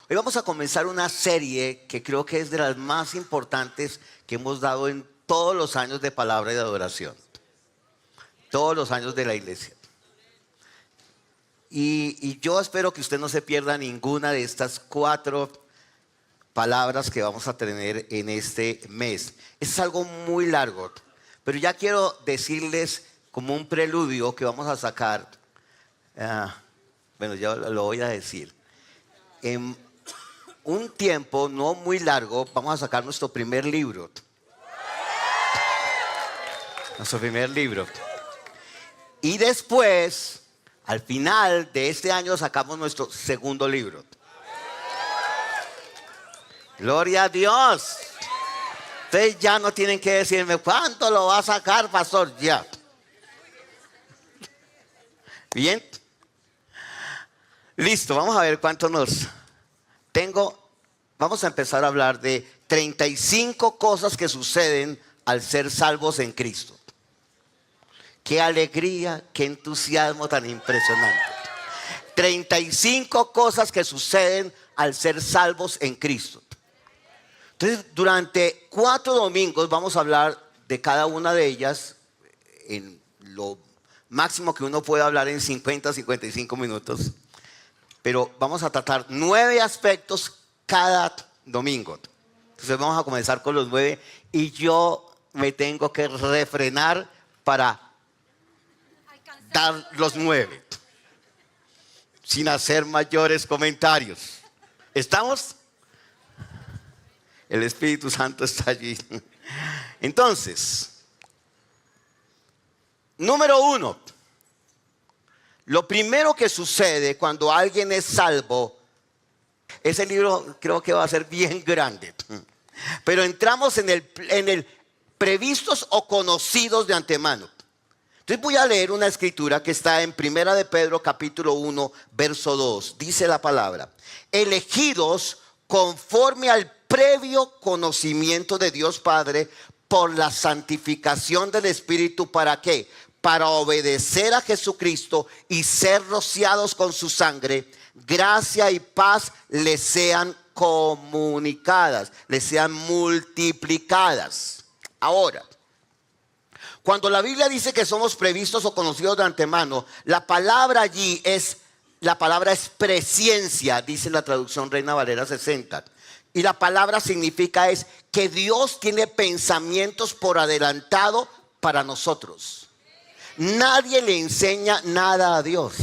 Hoy vamos a comenzar una serie que creo que es de las más importantes que hemos dado en todos los años de palabra y de adoración. Todos los años de la iglesia. Y yo espero que usted no se pierda ninguna de estas 4 palabras que vamos a tener en este mes. Es algo muy largo, pero ya quiero decirles como un preludio que vamos a sacar. Bueno, ya lo voy a decir. En un tiempo no muy largo vamos a sacar nuestro primer libro. Nuestro primer libro. Y después, al final de este año, sacamos nuestro segundo libro. Gloria a Dios. Ustedes ya no tienen que decirme, ¿cuánto lo va a sacar, pastor? Ya. Bien. Listo, vamos a ver cuánto nos tengo. Vamos a empezar a hablar de 35 cosas que suceden al ser salvos en Cristo. Qué alegría, qué entusiasmo tan impresionante. 35 cosas que suceden al ser salvos en Cristo. Entonces, durante 4 domingos vamos a hablar de cada una de ellas en lo máximo que uno puede hablar en 50, 55 minutos. Pero vamos a tratar 9 aspectos cada domingo. Entonces vamos a comenzar con los 9 y yo me tengo que refrenar para dar los 9 sin hacer mayores comentarios. ¿Estamos? El Espíritu Santo está allí. Entonces, número 1. Lo primero que sucede cuando alguien es salvo, ese libro creo que va a ser bien grande, pero entramos en el previstos o conocidos de antemano. Entonces voy a leer una escritura que está en Primera de Pedro capítulo 1 verso 2. Dice la palabra: elegidos conforme al previo conocimiento de Dios Padre por la santificación del Espíritu. ¿Para qué? Para obedecer a Jesucristo y ser rociados con su sangre. Gracia y paz les sean comunicadas, les sean multiplicadas. Ahora, cuando la Biblia dice que somos previstos o conocidos de antemano, la palabra allí es, la palabra es presciencia, dice la traducción Reina Valera 60. Y la palabra significa es que Dios tiene pensamientos por adelantado para nosotros. Nadie le enseña nada a Dios.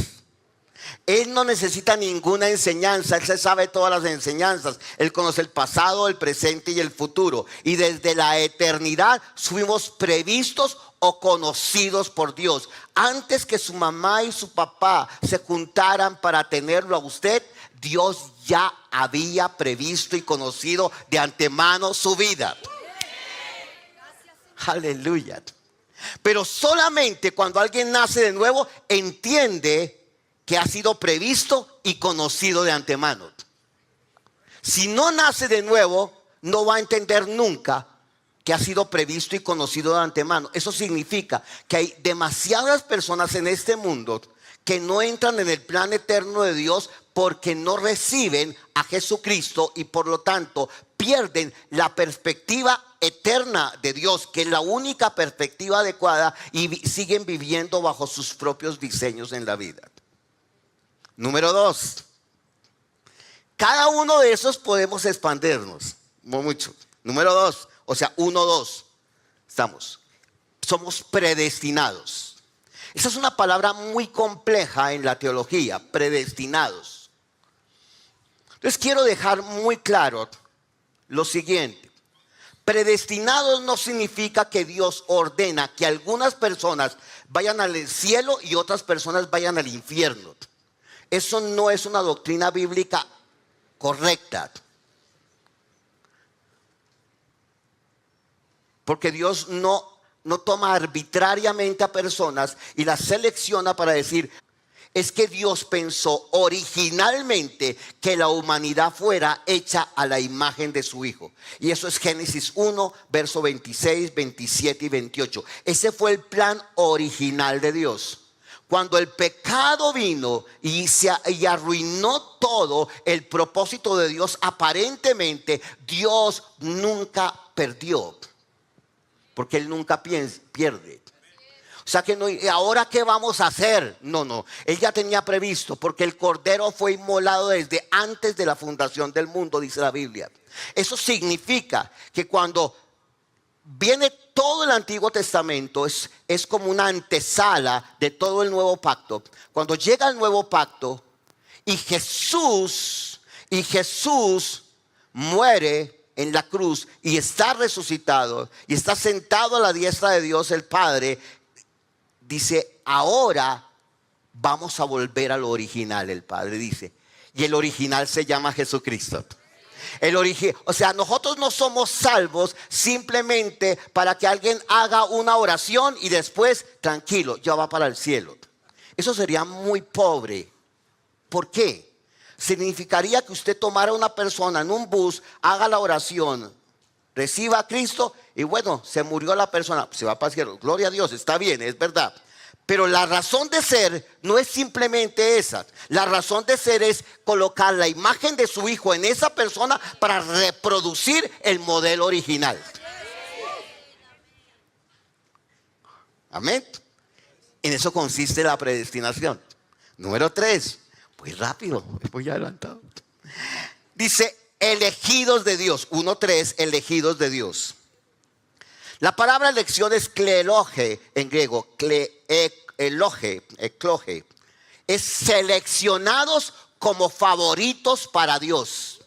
Él no necesita ninguna enseñanza. Él se sabe todas las enseñanzas. Él conoce el pasado, el presente y el futuro. Y desde la eternidad fuimos previstos o conocidos por Dios. Antes que su mamá y su papá se juntaran para tenerlo a usted, Dios ya había previsto y conocido de antemano su vida. Aleluya. Pero solamente cuando alguien nace de nuevo entiende que ha sido previsto y conocido de antemano. Si no nace de nuevo, no va a entender nunca que ha sido previsto y conocido de antemano. Eso significa que hay demasiadas personas en este mundo que no entran en el plan eterno de Dios porque no reciben a Jesucristo y por lo tanto pierden la perspectiva eterna de Dios, que es la única perspectiva adecuada, y siguen viviendo bajo sus propios diseños en la vida. Número 2. Cada uno de esos podemos expandirnos, no mucho. Número 2, o sea, 1, 2. Somos predestinados. Esa es una palabra muy compleja en la teología, predestinados. Entonces quiero dejar muy claro lo siguiente. Predestinados no significa que Dios ordena que algunas personas vayan al cielo y otras personas vayan al infierno. Eso no es una doctrina bíblica correcta. Porque Dios no toma arbitrariamente a personas y las selecciona para decir, es que Dios pensó originalmente que la humanidad fuera hecha a la imagen de su Hijo. Y eso es Génesis 1, verso 26, 27 y 28. Ese fue el plan original de Dios. Cuando el pecado vino y arruinó todo el propósito de Dios, aparentemente Dios nunca perdió, porque Él nunca pierde. O sea que no, ¿ahora qué vamos a hacer? No, Él ya tenía previsto, porque el Cordero fue inmolado desde antes de la fundación del mundo, dice la Biblia. Eso significa que cuando viene todo el Antiguo Testamento, es como una antesala de todo el Nuevo Pacto. Cuando llega el Nuevo Pacto y Jesús muere en la cruz y está resucitado y está sentado a la diestra de Dios el Padre, dice, ahora vamos a volver a lo original, el Padre dice. Y el original se llama Jesucristo. O sea, nosotros no somos salvos simplemente para que alguien haga una oración y después, tranquilo, ya va para el cielo. Eso sería muy pobre. ¿Por qué? Significaría que usted tomara a una persona en un bus, haga la oración, reciba a Cristo y bueno, se murió la persona, se va para el cielo. Gloria a Dios, está bien, es verdad. Pero la razón de ser no es simplemente esa. La razón de ser es colocar la imagen de su hijo en esa persona para reproducir el modelo original. Amén. En eso consiste la predestinación. Número 3. Muy rápido, voy adelantado. Dice, elegidos de Dios. 1:3, elegidos de Dios. La palabra elección es kleeloge en griego, ekloge. Es seleccionados como favoritos para Dios.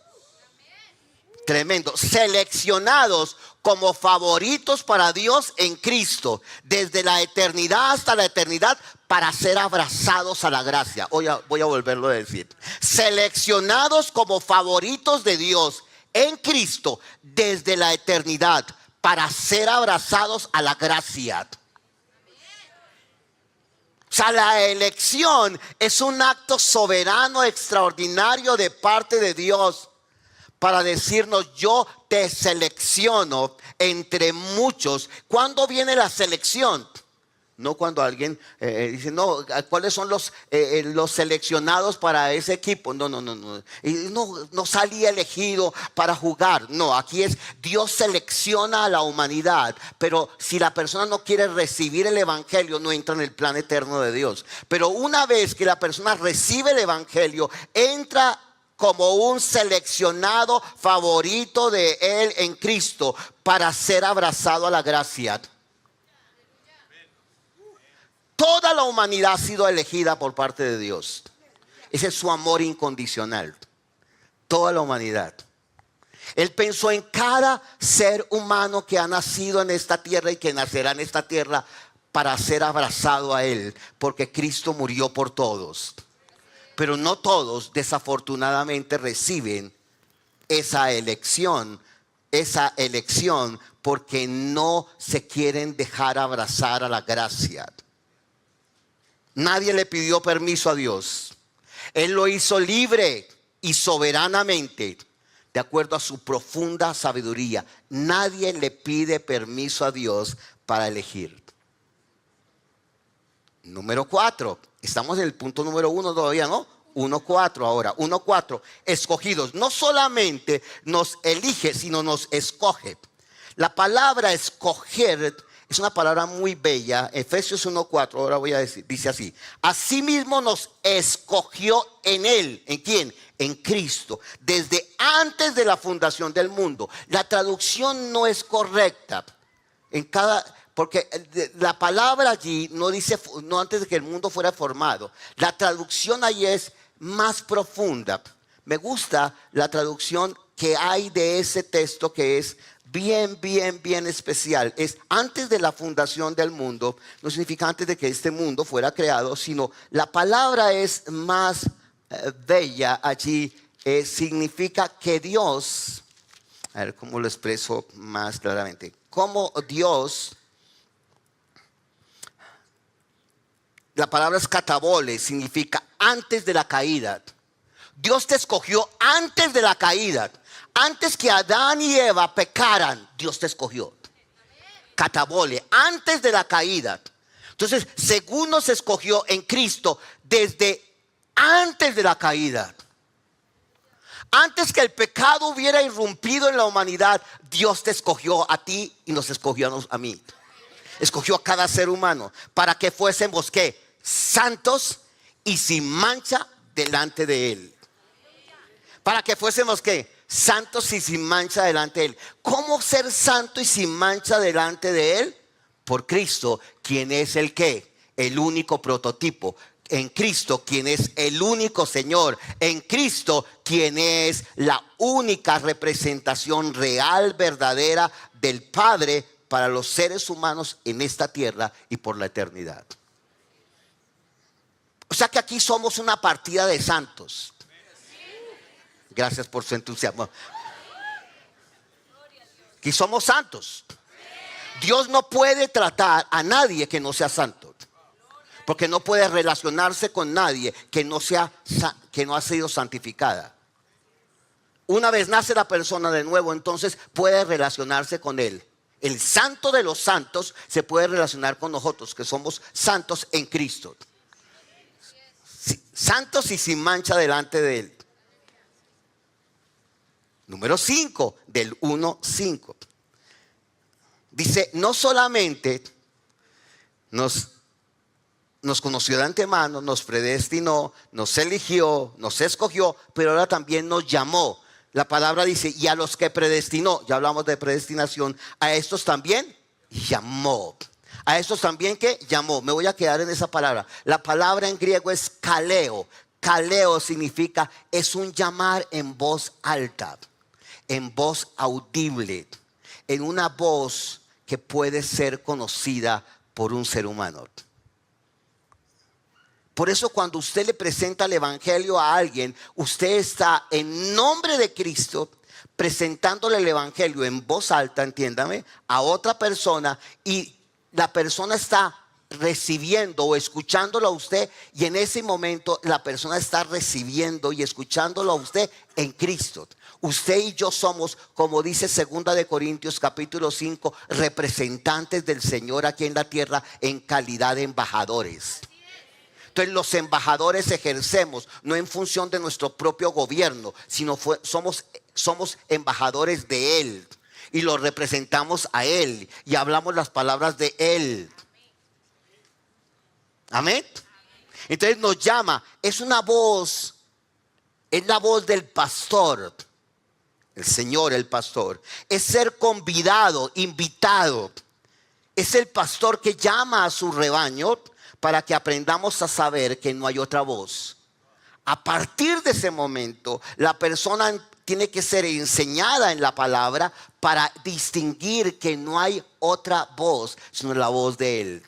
Tremendo. Seleccionados como favoritos para Dios en Cristo, desde la eternidad hasta la eternidad, para ser abrazados a la gracia. Voy a volverlo a decir. Seleccionados como favoritos de Dios en Cristo, desde la eternidad, para ser abrazados a la gracia. O sea, la elección es un acto soberano, extraordinario de parte de Dios para decirnos, yo te selecciono entre muchos. ¿Cuándo viene la selección? No cuando alguien dice, no, ¿cuáles son los seleccionados para ese equipo? No. Y no salí elegido para jugar. No, aquí es Dios selecciona a la humanidad. Pero si la persona no quiere recibir el evangelio, no entra en el plan eterno de Dios. Pero una vez que la persona recibe el evangelio, entra como un seleccionado favorito de Él en Cristo para ser abrazado a la gracia. Toda la humanidad ha sido elegida por parte de Dios. Ese es su amor incondicional. Toda la humanidad. Él pensó en cada ser humano que ha nacido en esta tierra y que nacerá en esta tierra para ser abrazado a Él, porque Cristo murió por todos. Pero no todos, desafortunadamente, reciben esa elección porque no se quieren dejar abrazar a la gracia. Nadie le pidió permiso a Dios. Él lo hizo libre y soberanamente, de acuerdo a su profunda sabiduría. Nadie le pide permiso a Dios para elegir. Número 4. Estamos en el punto número 1 todavía, ¿no? 1:4 ahora. 1:4. Escogidos. No solamente nos elige, sino nos escoge. La palabra escoger es una palabra muy bella. Efesios 1:4, ahora voy a decir, dice así: asimismo nos escogió en Él. ¿En quién? En Cristo, desde antes de la fundación del mundo. La traducción no es correcta porque la palabra allí no dice no antes de que el mundo fuera formado. La traducción ahí es más profunda. Me gusta la traducción que hay de ese texto, que es bien especial. Es antes de la fundación del mundo. No significa antes de que este mundo fuera creado, sino la palabra es más bella allí. Significa que Dios, a ver cómo lo expreso más claramente, como Dios, la palabra es katabole, significa antes de la caída. Dios te escogió antes de la caída. Antes que Adán y Eva pecaran, Dios te escogió. Katabole, antes de la caída. Entonces, según nos escogió en Cristo desde antes de la caída, antes que el pecado hubiera irrumpido en la humanidad, Dios te escogió a ti y nos escogió a mí. Escogió a cada ser humano para que fuésemos ¿qué? Santos y sin mancha delante de Él. Para que fuésemos ¿qué? Santos y sin mancha delante de Él. ¿Cómo ser santo y sin mancha delante de Él? Por Cristo, quien es el ¿qué? El único prototipo. En Cristo, quien es el único Señor. En Cristo, quien es la única representación real, verdadera del Padre para los seres humanos en esta tierra y por la eternidad. O sea que aquí somos una partida de santos. Gracias por su entusiasmo. Aquí somos santos. Dios no puede tratar a nadie que no sea santo. Porque no puede relacionarse con nadie que no ha sido santificada. Una vez nace la persona de nuevo, entonces puede relacionarse con Él. El santo de los santos se puede relacionar con nosotros, que somos santos en Cristo. Santos y sin mancha delante de Él. Número 5, del 1:5. Dice, no solamente nos conoció de antemano, nos predestinó, nos eligió, nos escogió, pero ahora también nos llamó. La palabra dice, y a los que predestinó, ya hablamos de predestinación, a estos también llamó. A estos también que llamó. Me voy a quedar en esa palabra. La palabra en griego es kaleo. Kaleo significa, es un llamar en voz alta, en voz audible, en una voz que puede ser conocida por un ser humano. Por eso cuando usted le presenta el evangelio a alguien, usted está en nombre de Cristo presentándole el evangelio en voz alta, entiéndame, a otra persona, y la persona está recibiendo o escuchándolo a usted, y en ese momento la persona está recibiendo y escuchándolo a usted en Cristo. Usted y yo somos, como dice 2 de Corintios capítulo 5, representantes del Señor aquí en la tierra en calidad de embajadores. Entonces los embajadores ejercemos no en función de nuestro propio gobierno, sino somos embajadores de Él y lo representamos a Él y hablamos las palabras de Él. Amén. Entonces nos llama, es una voz, es la voz del pastor, el Señor el pastor, es ser convidado, invitado, es el pastor que llama a su rebaño para que aprendamos a saber que no hay otra voz. A partir de ese momento, la persona tiene que ser enseñada en la palabra para distinguir que no hay otra voz, sino la voz de Él.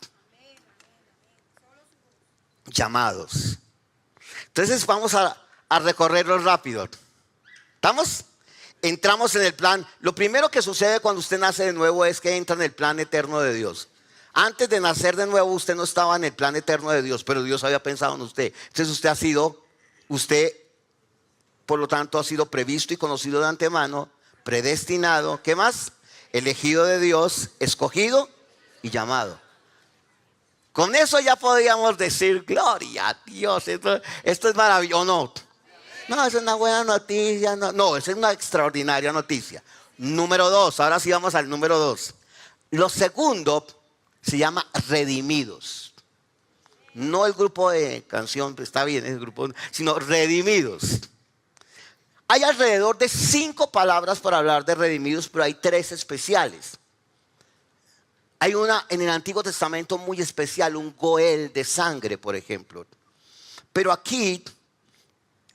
Llamados. Entonces vamos a recorrerlo rápido. ¿Estamos? Entramos en el plan. Lo primero que sucede cuando usted nace de nuevo es que entra en el plan eterno de Dios. Antes de nacer de nuevo usted no estaba en el plan eterno de Dios, pero Dios había pensado en usted. Entonces usted por lo tanto ha sido previsto y conocido de antemano, predestinado, ¿qué más? Elegido de Dios, escogido y llamado. Con eso ya podríamos decir, gloria a Dios, esto es maravilloso. No, es una buena noticia, no, es una extraordinaria noticia. Número 2, ahora sí vamos al número 2. Lo segundo se llama redimidos. No el grupo de canción, está bien, es el grupo, sino redimidos. Hay alrededor de 5 palabras para hablar de redimidos, pero hay 3 especiales. Hay una en el Antiguo Testamento muy especial, un goel de sangre, por ejemplo. Pero aquí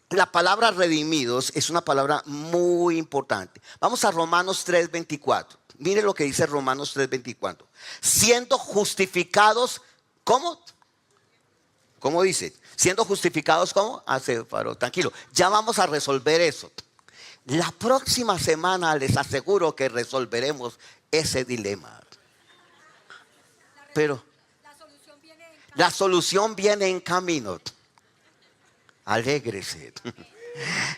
la palabra redimidos es una palabra muy importante. Vamos a Romanos 3:24. Mire lo que dice Romanos 3:24. Siendo justificados, ¿cómo? ¿Cómo dice? Siendo justificados, ¿cómo? Tranquilo, ya vamos a resolver eso. La próxima semana les aseguro que resolveremos ese dilema. Pero la solución viene en camino. Alégrese.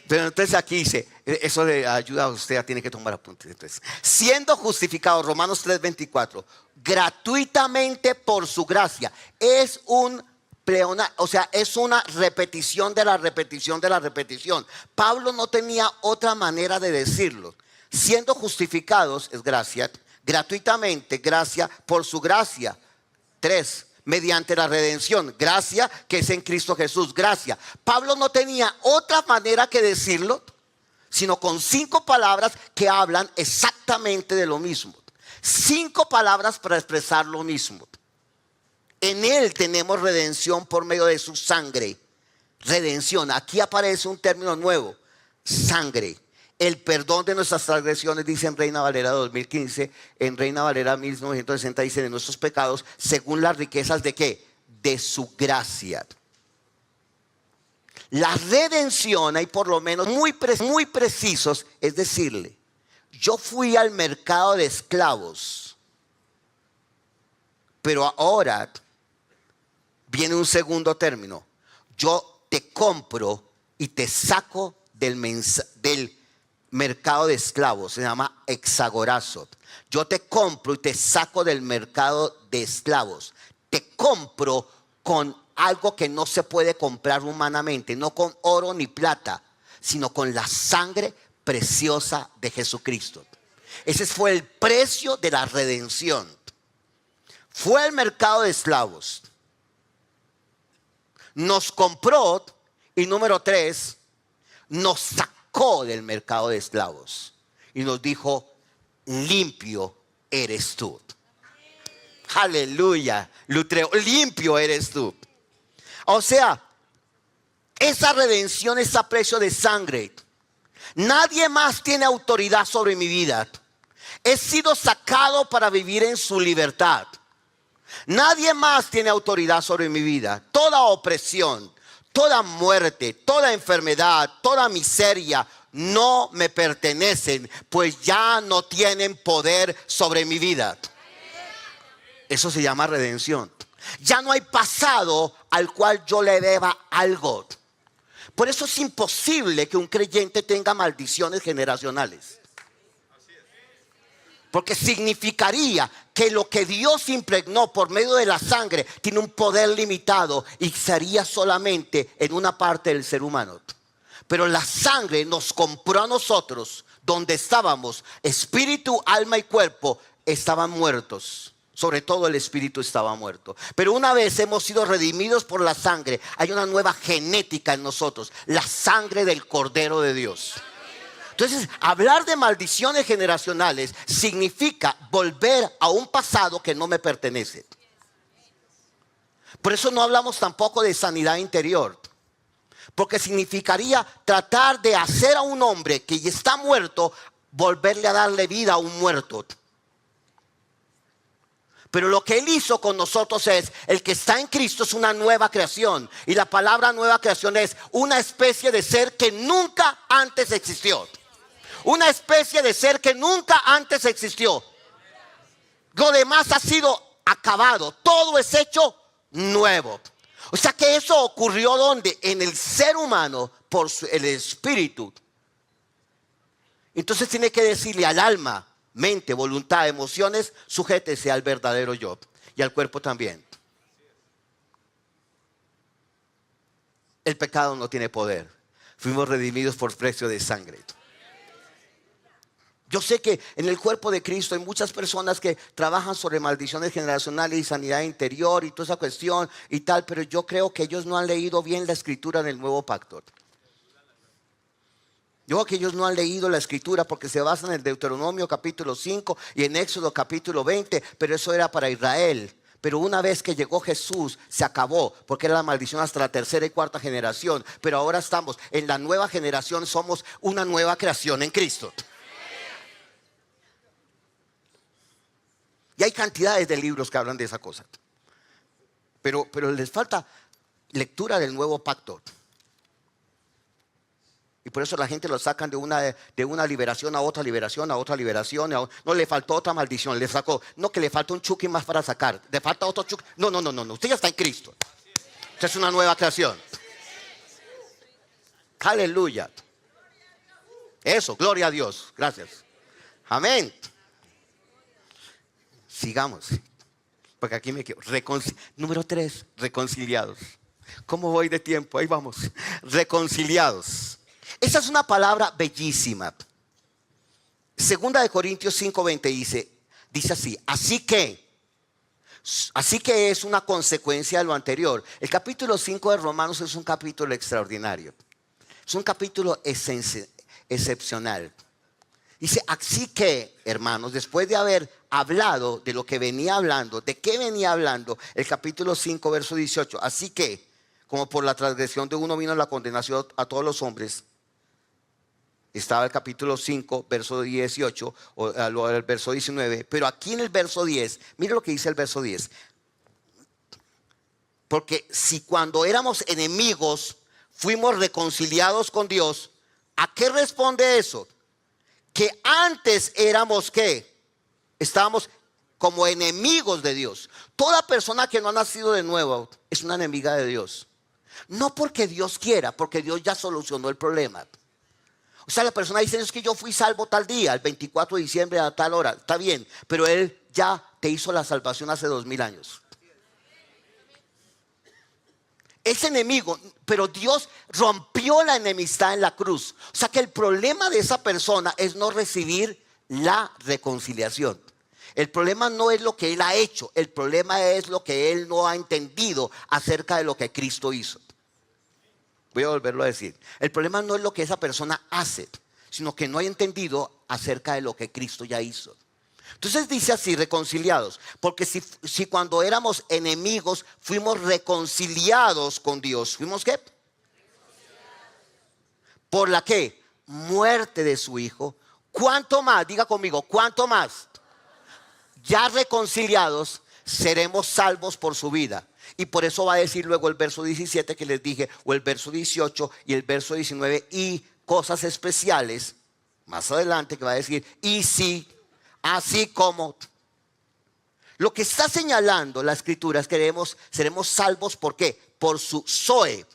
Pero entonces aquí dice, eso le ayuda a usted, tiene que tomar apuntes. Entonces, siendo justificado, Romanos 3:24, gratuitamente por su gracia. Es un o sea, es una repetición de la repetición de la repetición. Pablo no tenía otra manera de decirlo. Siendo justificados es gracia, gratuitamente, gracia por su gracia. 3, mediante la redención, gracia que es en Cristo Jesús, gracia. Pablo no tenía otra manera que decirlo, sino con 5 palabras que hablan exactamente de lo mismo. 5 palabras para expresar lo mismo. En Él tenemos redención por medio de su sangre. Redención, aquí aparece un término nuevo, sangre. El perdón de nuestras transgresiones, dice en Reina Valera 2015, en Reina Valera 1960 dice de nuestros pecados, según las riquezas de ¿qué? De su gracia. La redención, hay por lo menos muy precisos, es decirle, yo fui al mercado de esclavos, pero ahora viene un segundo término. Yo te compro y te saco del mercado de esclavos. Se llama exagorazo. Yo te compro y te saco del mercado de esclavos. Te compro con algo que no se puede comprar humanamente. No con oro ni plata, sino con la sangre preciosa de Jesucristo. Ese fue el precio de la redención. Fue al mercado de esclavos, nos compró y número 3, nos sacó del mercado de esclavos y nos dijo, limpio eres tú. Aleluya, Lutreo, limpio eres tú. O sea, esa redención es a precio de sangre. Nadie más tiene autoridad sobre mi vida. He sido sacado para vivir en su libertad. Nadie más tiene autoridad sobre mi vida. Toda opresión, toda muerte, toda enfermedad, toda miseria no me pertenecen, pues ya no tienen poder sobre mi vida. Eso se llama redención. Ya no hay pasado al cual yo le deba algo. Por eso es imposible que un creyente tenga maldiciones generacionales. Porque significaría que lo que Dios impregnó por medio de la sangre tiene un poder limitado y sería solamente en una parte del ser humano. Pero la sangre nos compró a nosotros donde estábamos, espíritu, alma y cuerpo estaban muertos. Sobre todo el espíritu estaba muerto. Pero una vez hemos sido redimidos por la sangre, hay una nueva genética en nosotros, la sangre del Cordero de Dios. Entonces, hablar de maldiciones generacionales significa volver a un pasado que no me pertenece. Por eso no hablamos tampoco de sanidad interior. Porque significaría tratar de hacer a un hombre que ya está muerto, volverle a darle vida a un muerto. Pero lo que Él hizo con nosotros es, el que está en Cristo es una nueva creación. Y la palabra nueva creación es una especie de ser que nunca antes existió. Una especie de ser que nunca antes existió. Lo demás ha sido acabado. Todo es hecho nuevo. O sea que eso ocurrió ¿dónde? En el ser humano por el espíritu. Entonces tiene que decirle al alma, mente, voluntad, emociones, sujétese al verdadero yo. Y al cuerpo también. El pecado no tiene poder. Fuimos redimidos por precio de sangre. Yo sé que en el cuerpo de Cristo hay muchas personas que trabajan sobre maldiciones generacionales y sanidad interior y toda esa cuestión y tal, pero yo creo que ellos no han leído bien la escritura del nuevo pacto. Yo creo que ellos no han leído la escritura porque se basan en el Deuteronomio capítulo 5 y en Éxodo capítulo 20, pero eso era para Israel. Pero una vez que llegó Jesús se acabó, porque era la maldición hasta la tercera y cuarta generación. Pero ahora estamos en la nueva generación, somos una nueva creación en Cristo. Y hay cantidades de libros que hablan de esa cosa. Pero les falta lectura del nuevo pacto. Y por eso la gente lo sacan de una liberación a otra liberación, a otra liberación. No le faltó otra maldición, le sacó. No, que le falta un chuki más para sacar. Le falta otro chuki. No. Usted ya está en Cristo. Usted es una nueva creación. Aleluya. Eso, gloria a Dios. Gracias. Amén. Sigamos. Porque aquí me quedo. Número 3, reconciliados. ¿Cómo voy de tiempo? Ahí vamos. Reconciliados. Esa es una palabra bellísima. Segunda de Corintios 5:20 dice así. Así que es una consecuencia de lo anterior. El capítulo 5 de Romanos es un capítulo extraordinario. Es un capítulo excepcional. Dice, así que, hermanos, después de haber hablado de lo que venía hablando, ¿de qué venía hablando? El capítulo 5, verso 18. Así que, como por la transgresión de uno vino la condenación a todos los hombres, estaba el capítulo 5, verso 18, o el verso 19. Pero aquí en el verso 10, mire lo que dice el verso 10. Porque si cuando éramos enemigos fuimos reconciliados con Dios, ¿a qué responde eso? Que antes éramos ¿qué? Estábamos como enemigos de Dios. Toda persona que no ha nacido de nuevo es una enemiga de Dios. No porque Dios quiera, porque Dios ya solucionó el problema. O sea, la persona dice, es que yo fui salvo tal día, el 24 de diciembre a tal hora. Está bien, pero Él ya te hizo la salvación hace 2000 años. Es enemigo, pero Dios rompió la enemistad en la cruz. O sea que el problema de esa persona es no recibir la reconciliación. El problema no es lo que Él ha hecho, el problema es lo que Él no ha entendido acerca de lo que Cristo hizo. Voy a volverlo a decir. El problema no es lo que esa persona hace, sino que no ha entendido acerca de lo que Cristo ya hizo. Entonces dice así, reconciliados. Porque si cuando éramos enemigos fuimos reconciliados con Dios. ¿Fuimos qué? ¿Por la qué? Muerte de su Hijo. ¿Cuánto más? Diga conmigo, ¿cuánto más? Ya reconciliados seremos salvos por su vida. Y por eso va a decir luego el verso 17 que les dije, o el verso 18 y el verso 19, y cosas especiales, más adelante que va a decir, y si, así como. Lo que está señalando la escritura es que seremos salvos, ¿por qué? Por su Zoe,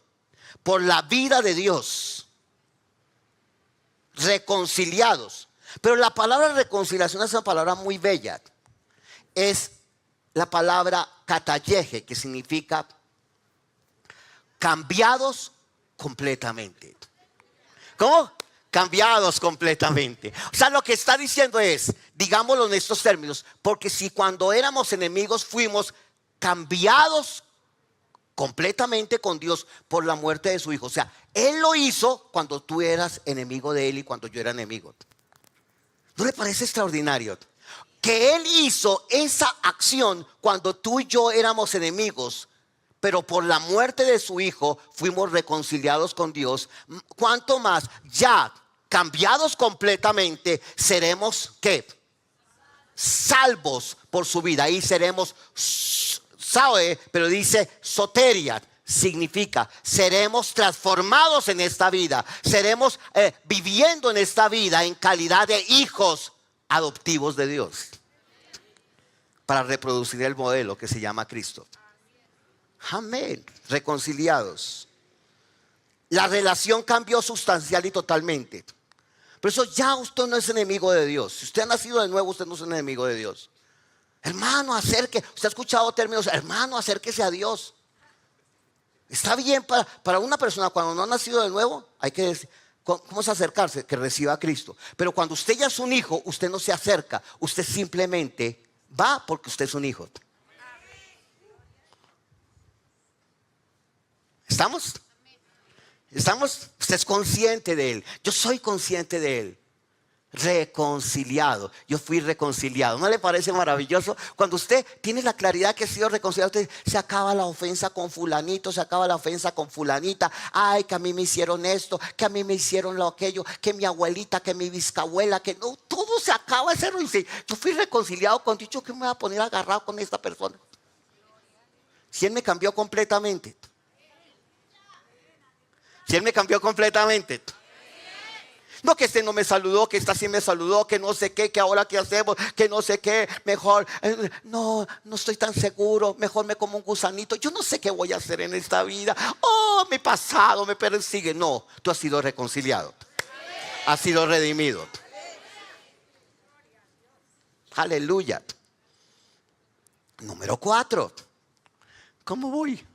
por la vida de Dios, reconciliados. Pero la palabra reconciliación es una palabra muy bella. Es la palabra katayeje, que significa cambiados completamente. ¿Cómo? Cambiados completamente. O sea, lo que está diciendo es, digámoslo en estos términos, porque si cuando éramos enemigos fuimos cambiados completamente con Dios por la muerte de su Hijo. O sea, Él lo hizo cuando tú eras enemigo de Él y cuando yo era enemigo. ¿No le parece extraordinario? Que Él hizo esa acción cuando tú y yo éramos enemigos, pero por la muerte de su Hijo fuimos reconciliados con Dios. ¿Cuánto más? Ya cambiados completamente seremos ¿qué? Salvos por su vida. Ahí seremos sabe, pero dice soteria. Significa, seremos transformados en esta vida. Seremos viviendo en esta vida en calidad de hijos adoptivos de Dios, para reproducir el modelo que se llama Cristo. Amén. Reconciliados. La relación cambió sustancial y totalmente. Por eso ya usted no es enemigo de Dios. Si usted ha nacido de nuevo, usted no es un enemigo de Dios. Hermano, usted ha escuchado términos, hermano, acérquese a Dios. Está bien para una persona cuando no ha nacido de nuevo, hay que decir, ¿cómo es acercarse? Que reciba a Cristo. Pero cuando usted ya es un hijo, usted no se acerca, usted simplemente va porque usted es un hijo. ¿Estamos? ¿Estamos? Usted es consciente de Él. Yo soy consciente de Él. Reconciliado. Yo fui reconciliado. ¿No le parece maravilloso? Cuando usted tiene la claridad que ha sido reconciliado, usted se acaba la ofensa con fulanito, se acaba la ofensa con fulanita. Ay, que a mí me hicieron esto, que a mí me hicieron lo aquello, que mi abuelita, que mi bisabuela, que no, todo se acaba de cero. Y dice, yo fui reconciliado con dicho, que me voy a poner agarrado con esta persona. Si Él me cambió completamente. Si Él me cambió completamente. No que este no me saludó, que esta sí me saludó, que no sé qué, que ahora qué hacemos, que no sé qué, mejor. No estoy tan seguro, mejor me como un gusanito. Yo no sé qué voy a hacer en esta vida. Oh, mi pasado me persigue. No, tú has sido reconciliado. Has sido redimido. Aleluya. Número 4. ¿Cómo voy?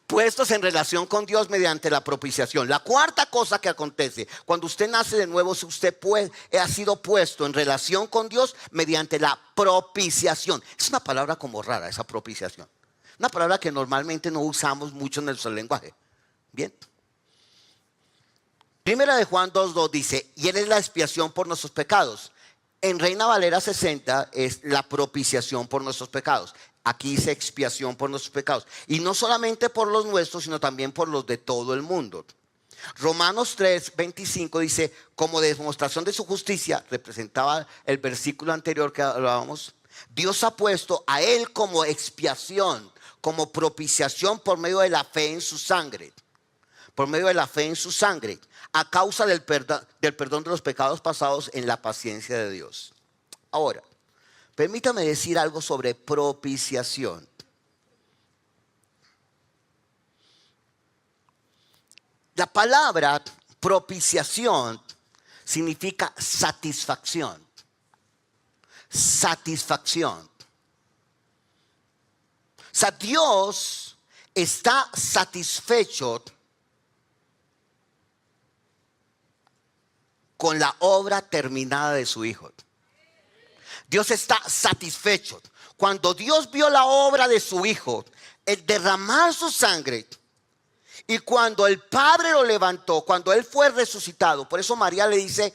Puestos en relación con Dios mediante la propiciación. La cuarta cosa que acontece cuando usted nace de nuevo, usted ha sido puesto en relación con Dios mediante la propiciación. Es una palabra como rara, esa propiciación. Una palabra que normalmente no usamos mucho en nuestro lenguaje. Bien. Primera de Juan 2:2 dice: y Él es la expiación por nuestros pecados. En Reina Valera 60 es la propiciación por nuestros pecados. Aquí dice expiación por nuestros pecados. Y no solamente por los nuestros, sino también por los de todo el mundo. Romanos 3:25 dice: como demostración de su justicia, representaba el versículo anterior que hablábamos, Dios ha puesto a Él como expiación, como propiciación por medio de la fe en su sangre. Por medio de la fe en su sangre, a causa del perdón de los pecados pasados en la paciencia de Dios. Ahora, permítame decir algo sobre propiciación. La palabra propiciación significa satisfacción. Satisfacción. O sea, Dios está satisfecho con la obra terminada de su Hijo. Dios está satisfecho. Cuando Dios vio la obra de su Hijo, el derramar su sangre, y cuando el Padre lo levantó, cuando Él fue resucitado, por eso María le dice,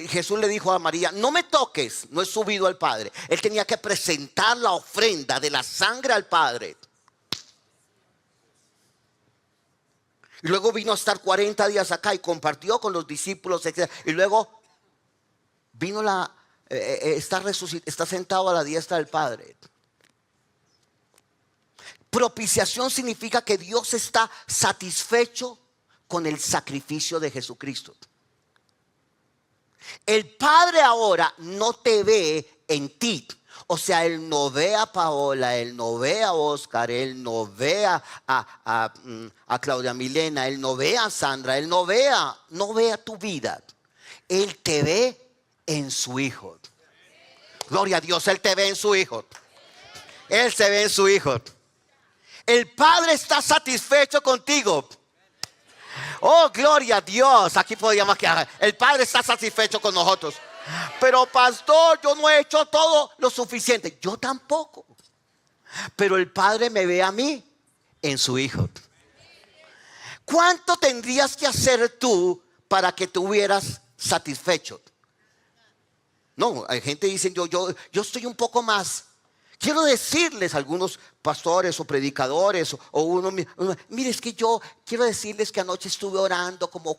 Jesús le dijo a María: no me toques, no he subido al Padre. Él tenía que presentar la ofrenda de la sangre al Padre. Y luego vino a estar 40 días acá y compartió con los discípulos, etc. Y luego vino está sentado a la diestra del Padre. Propiciación significa que Dios está satisfecho con el sacrificio de Jesucristo. El Padre ahora no te ve en ti. O sea, Él no ve a Paola, Él no ve a Oscar, Él no ve a Claudia Milena, Él no ve a Sandra, Él no ve a tu vida. Él te ve en su Hijo. Gloria a Dios, Él te ve en su Hijo. Él se ve en su Hijo. El Padre está satisfecho contigo. Oh, gloria a Dios. Aquí podríamos quedar. El Padre está satisfecho con nosotros. Pero pastor, yo no he hecho todo lo suficiente. Yo tampoco. Pero el Padre me ve a mí en su Hijo. ¿Cuánto tendrías que hacer tú para que te hubieras satisfecho? No, hay gente que dice, yo estoy un poco más. Quiero decirles a algunos pastores o predicadores o uno, mire, es que yo quiero decirles que anoche estuve orando como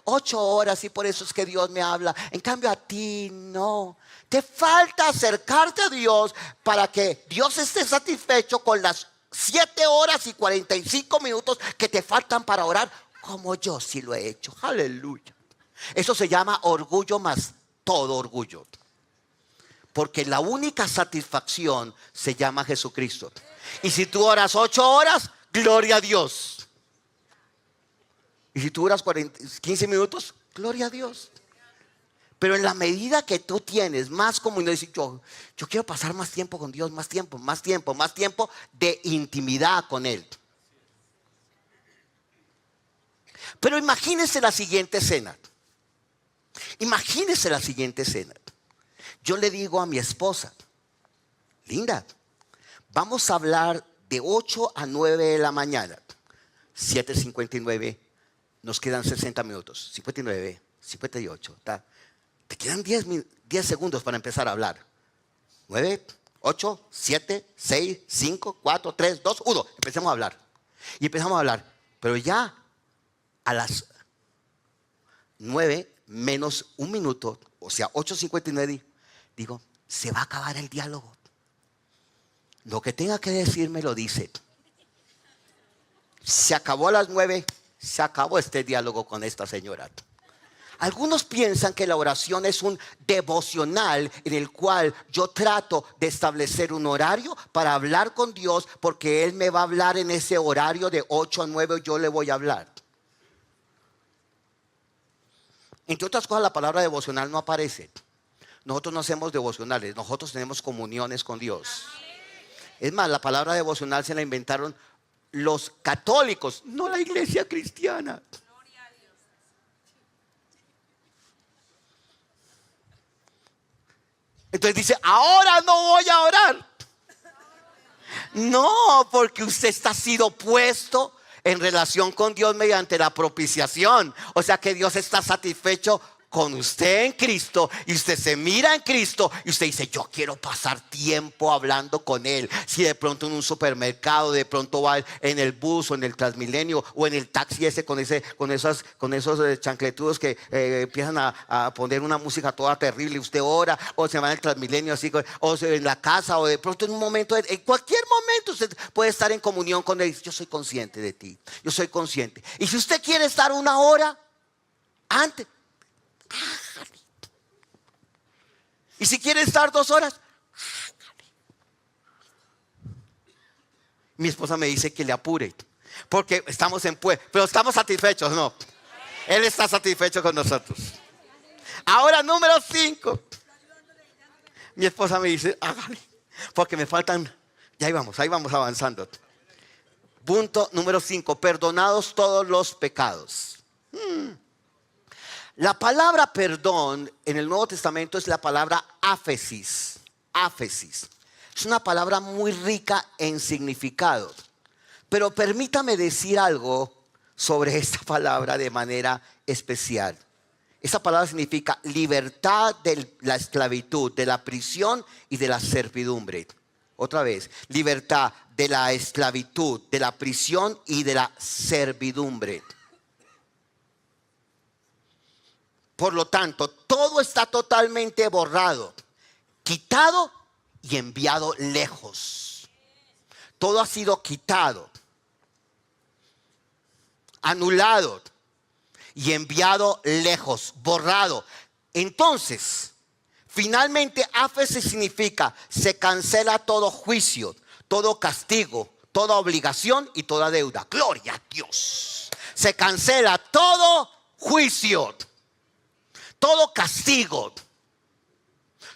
8 horas y por eso es que Dios me habla. En cambio a ti no. Te falta acercarte a Dios para que Dios esté satisfecho con las 7 horas y 45 minutos que te faltan para orar, como yo sí lo he hecho. Aleluya. Eso se llama orgullo más todo orgullo. Porque la única satisfacción se llama Jesucristo. Y si tú oras 8 horas, gloria a Dios. Y si tú oras 15 minutos, gloria a Dios. Pero en la medida que tú tienes más comunión, decir, yo quiero pasar más tiempo con Dios, más tiempo de intimidad con Él. Pero imagínese la siguiente escena. Imagínese la siguiente escena. Yo le digo a mi esposa, linda, vamos a hablar de 8 a 9 de la mañana. 7:59, nos quedan 60 minutos. 59, 58, ¿tá? Te quedan 10 segundos para empezar a hablar. 9, 8, 7, 6, 5, 4, 3, 2, 1. Empecemos a hablar. Y empezamos a hablar. Pero ya a las 9 menos un minuto, o sea, 8:59, digo, se va a acabar el diálogo. Lo que tenga que decirme lo dice. Se acabó a las 9, se acabó este diálogo con esta señora. Algunos piensan que la oración es un devocional en el cual yo trato de establecer un horario para hablar con Dios, porque Él me va a hablar en ese horario de 8 a 9, yo le voy a hablar. Entre otras cosas, la palabra devocional no aparece. Nosotros no hacemos devocionales, nosotros tenemos comuniones con Dios. Es más, la palabra devocional se la inventaron los católicos, no la iglesia cristiana. Entonces dice, ahora no voy a orar. No, porque usted está sido puesto en relación con Dios mediante la propiciación. O sea que Dios está satisfecho con usted en Cristo, y usted se mira en Cristo y usted dice, yo quiero pasar tiempo hablando con Él. Si de pronto en un supermercado, de pronto va en el bus o en el Transmilenio o en el taxi ese con esos chancletudos que empiezan a poner una música toda terrible y usted ora, o se va en el Transmilenio así, o en la casa, o de pronto en un momento, en cualquier momento usted puede estar en comunión con Él. Yo soy consciente de ti, yo soy consciente. Y si usted quiere estar una hora antes, hágale. Y si quiere estar 2 horas, hágale. Mi esposa me dice que le apure, porque estamos en pero estamos satisfechos, ¿no? Él está satisfecho con nosotros. Ahora número 5. Mi esposa me dice, hágale, porque me faltan, ya ahí vamos avanzando. Punto número 5, perdonados todos los pecados. La palabra perdón en el Nuevo Testamento es la palabra áfesis. Áfesis. Es una palabra muy rica en significado. Pero permítame decir algo sobre esta palabra de manera especial. Esta palabra significa libertad de la esclavitud, de la prisión y de la servidumbre. Otra vez, libertad de la esclavitud, de la prisión y de la servidumbre. Por lo tanto, todo está totalmente borrado, quitado y enviado lejos. Todo ha sido quitado, anulado y enviado lejos, borrado. Entonces, finalmente, áfesis significa se cancela todo juicio, todo castigo, toda obligación y toda deuda. Gloria a Dios. Se cancela todo juicio, todo castigo,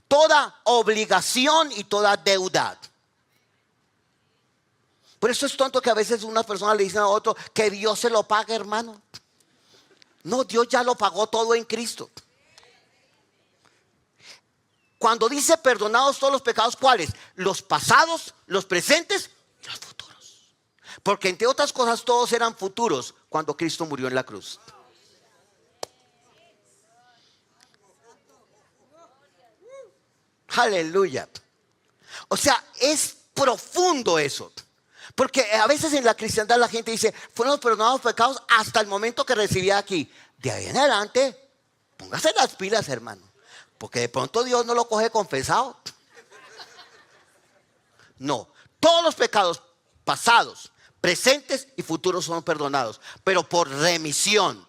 toda obligación y toda deuda. Por eso es tonto que a veces unas personas le dicen a otro que Dios se lo pague, hermano. No, Dios ya lo pagó todo en Cristo. Cuando dice perdonados todos los pecados, ¿cuáles? Los pasados, los presentes y los futuros. Porque entre otras cosas todos eran futuros cuando Cristo murió en la cruz. Aleluya. O sea, es profundo eso. Porque a veces en la cristiandad la gente dice, fueron perdonados los pecados hasta el momento que recibí aquí. De ahí en adelante, póngase las pilas, hermano. Porque de pronto Dios no lo coge confesado. No, todos los pecados pasados, presentes y futuros son perdonados, pero por remisión.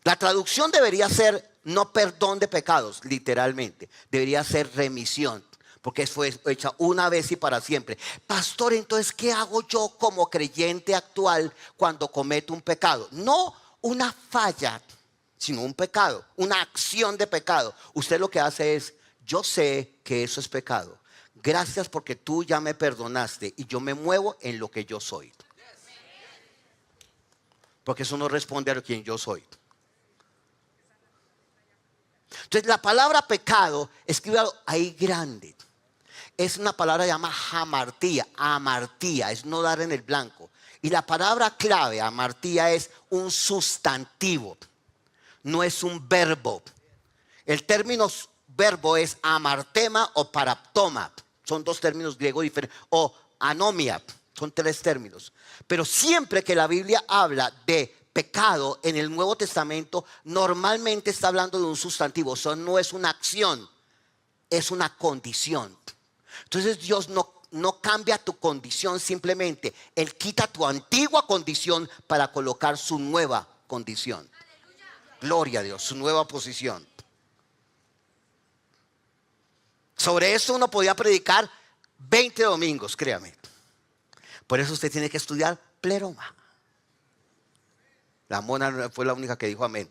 La traducción debería ser no perdón de pecados, literalmente. Debería ser remisión, porque fue hecha una vez y para siempre. Pastor, entonces, ¿qué hago yo como creyente actual cuando cometo un pecado? No una falla, sino un pecado, una acción de pecado. Usted lo que hace es, yo sé que eso es pecado. Gracias porque tú ya me perdonaste y yo me muevo en lo que yo soy. Porque eso no responde a quien yo soy. Entonces la palabra pecado, escriba ahí grande, es una palabra llamada hamartía. Amartía es no dar en el blanco. Y la palabra clave, amartía, es un sustantivo, no es un verbo. El término verbo es amartema o paraptoma. Son 2 términos griegos diferentes. O anomia, son 3 términos. Pero siempre que la Biblia habla de pecado en el Nuevo Testamento, normalmente está hablando de un sustantivo. Eso no es una acción, es una condición. Entonces Dios no cambia tu condición simplemente. Él quita tu antigua condición para colocar su nueva condición. Gloria a Dios, su nueva posición. Sobre eso uno podía predicar 20 domingos, créame. Por eso usted tiene que estudiar pleroma. La mona fue la única que dijo amén.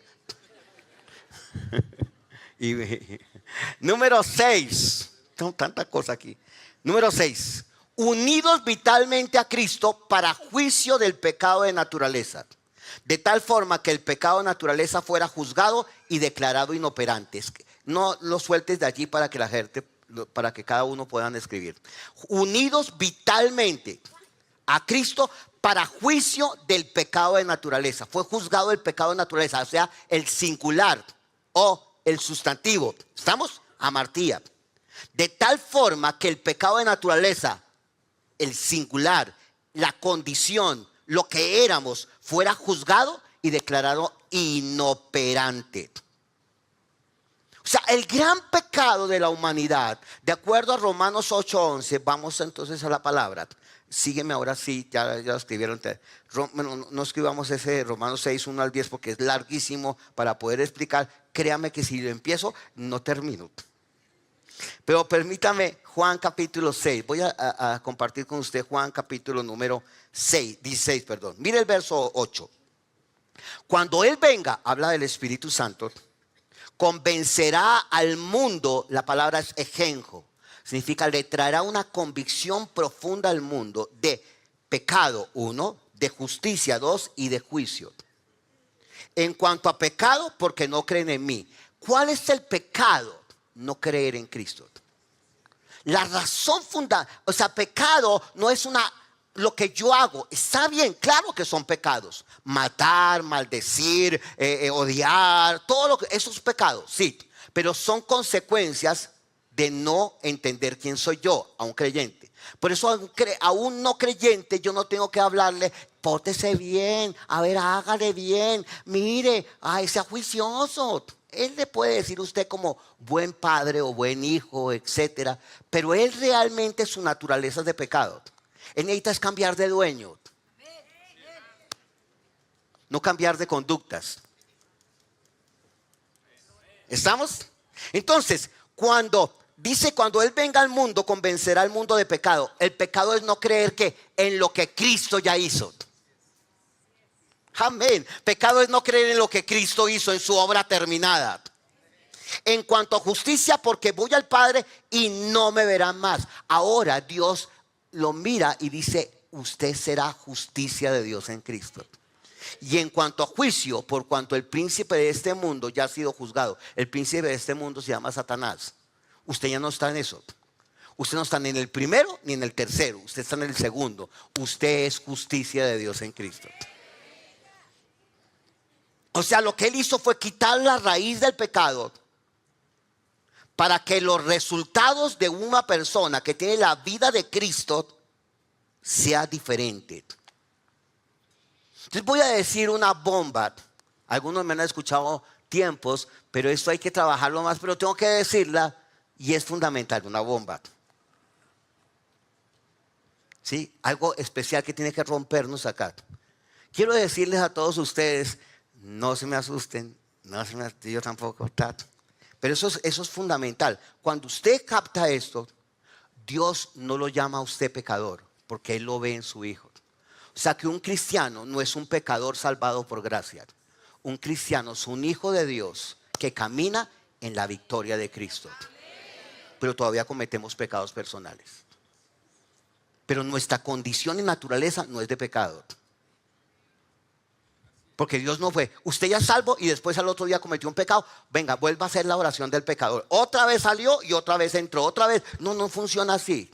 Número 6. Tengo tanta cosa aquí. Número 6. Unidos vitalmente a Cristo para juicio del pecado de naturaleza. De tal forma que el pecado de naturaleza fuera juzgado y declarado inoperante. No lo sueltes de allí para que la gente, para que cada uno puedan escribir. Unidos vitalmente a Cristo para juicio del pecado de naturaleza. Fue juzgado el pecado de naturaleza, o sea, el singular o el sustantivo. ¿Estamos? Amartía. De tal forma que el pecado de naturaleza, el singular, la condición, lo que éramos, fuera juzgado y declarado inoperante. O sea, el gran pecado de la humanidad, de acuerdo a Romanos 8:11, vamos entonces a la palabra. Sígueme ahora sí, ya lo escribieron. No escribamos ese Romanos 6:1 al 10 porque es larguísimo para poder explicar. Créame que si lo empiezo, no termino. Pero permítame, Juan capítulo 6. Voy a compartir con usted Juan capítulo número 16. Mire el verso 8. Cuando Él venga, habla del Espíritu Santo, convencerá al mundo, la palabra es ejenjo. Significa, le traerá una convicción profunda al mundo de pecado, 1, de justicia, 2, y de juicio. En cuanto a pecado, porque no creen en mí. ¿Cuál es el pecado? No creer en Cristo. La razón fundamental, o sea, pecado no es lo que yo hago. Está bien, claro que son pecados. Matar, maldecir, odiar, todo lo que, esos pecados, sí. Pero son consecuencias de no entender quién soy yo, a un creyente. Por eso a un no creyente yo no tengo que hablarle, pórtese bien, a ver, hágale bien, mire, ay, sea juicioso. Él le puede decir a usted como buen padre o buen hijo, etcétera, pero él realmente su naturaleza es de pecado. Él necesita es cambiar de dueño, no cambiar de conductas. ¿Estamos? Entonces, cuando Él venga al mundo, convencerá al mundo de pecado. El pecado es no creer que en lo que Cristo ya hizo. Amén. Pecado es no creer en lo que Cristo hizo, en su obra terminada. En cuanto a justicia, porque voy al Padre y no me verán más. Ahora Dios lo mira y dice, usted será justicia de Dios en Cristo. Y en cuanto a juicio, por cuanto el príncipe de este mundo ya ha sido juzgado. El príncipe de este mundo se llama Satanás. Usted ya no está en eso. Usted no está ni en el primero ni en el tercero. Usted está en el segundo. Usted es justicia de Dios en Cristo. O sea, lo que Él hizo fue quitar la raíz del pecado para que los resultados de una persona que tiene la vida de Cristo sea diferente. Entonces voy a decir una bomba. Algunos me han escuchado tiempos, pero esto hay que trabajarlo más, pero tengo que decirla y es fundamental, una bomba. ¿Sí? Algo especial que tiene que rompernos acá. Quiero decirles a todos ustedes, no se me asusten, yo tampoco, pero eso es fundamental. Cuando usted capta esto, Dios no lo llama a usted pecador, porque Él lo ve en su Hijo. O sea que un cristiano no es un pecador salvado por gracia. Un cristiano es un hijo de Dios que camina en la victoria de Cristo. Pero todavía cometemos pecados personales. Pero nuestra condición y naturaleza no es de pecado. Porque Dios no fue, usted ya es salvo y después al otro día cometió un pecado. Venga, vuelva a hacer la oración del pecador. Otra vez salió y otra vez entró, otra vez. No funciona así.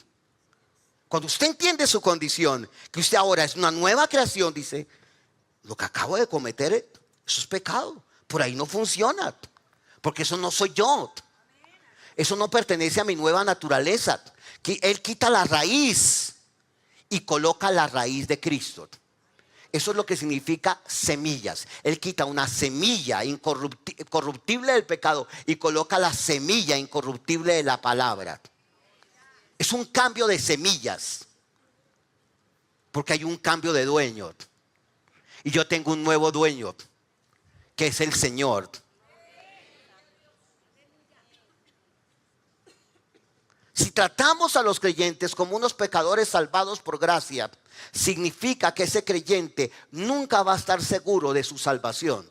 Cuando usted entiende su condición, que usted ahora es una nueva creación, dice, lo que acabo de cometer, eso es pecado. Por ahí no funciona. Porque eso no soy yo. Eso no pertenece a mi nueva naturaleza. Él quita la raíz y coloca la raíz de Cristo. Eso es lo que significa semillas. Él quita una semilla incorruptible del pecado y coloca la semilla incorruptible de la palabra. Es un cambio de semillas. Porque hay un cambio de dueño. Y yo tengo un nuevo dueño que es el Señor. Si tratamos a los creyentes como unos pecadores salvados por gracia, significa que ese creyente nunca va a estar seguro de su salvación.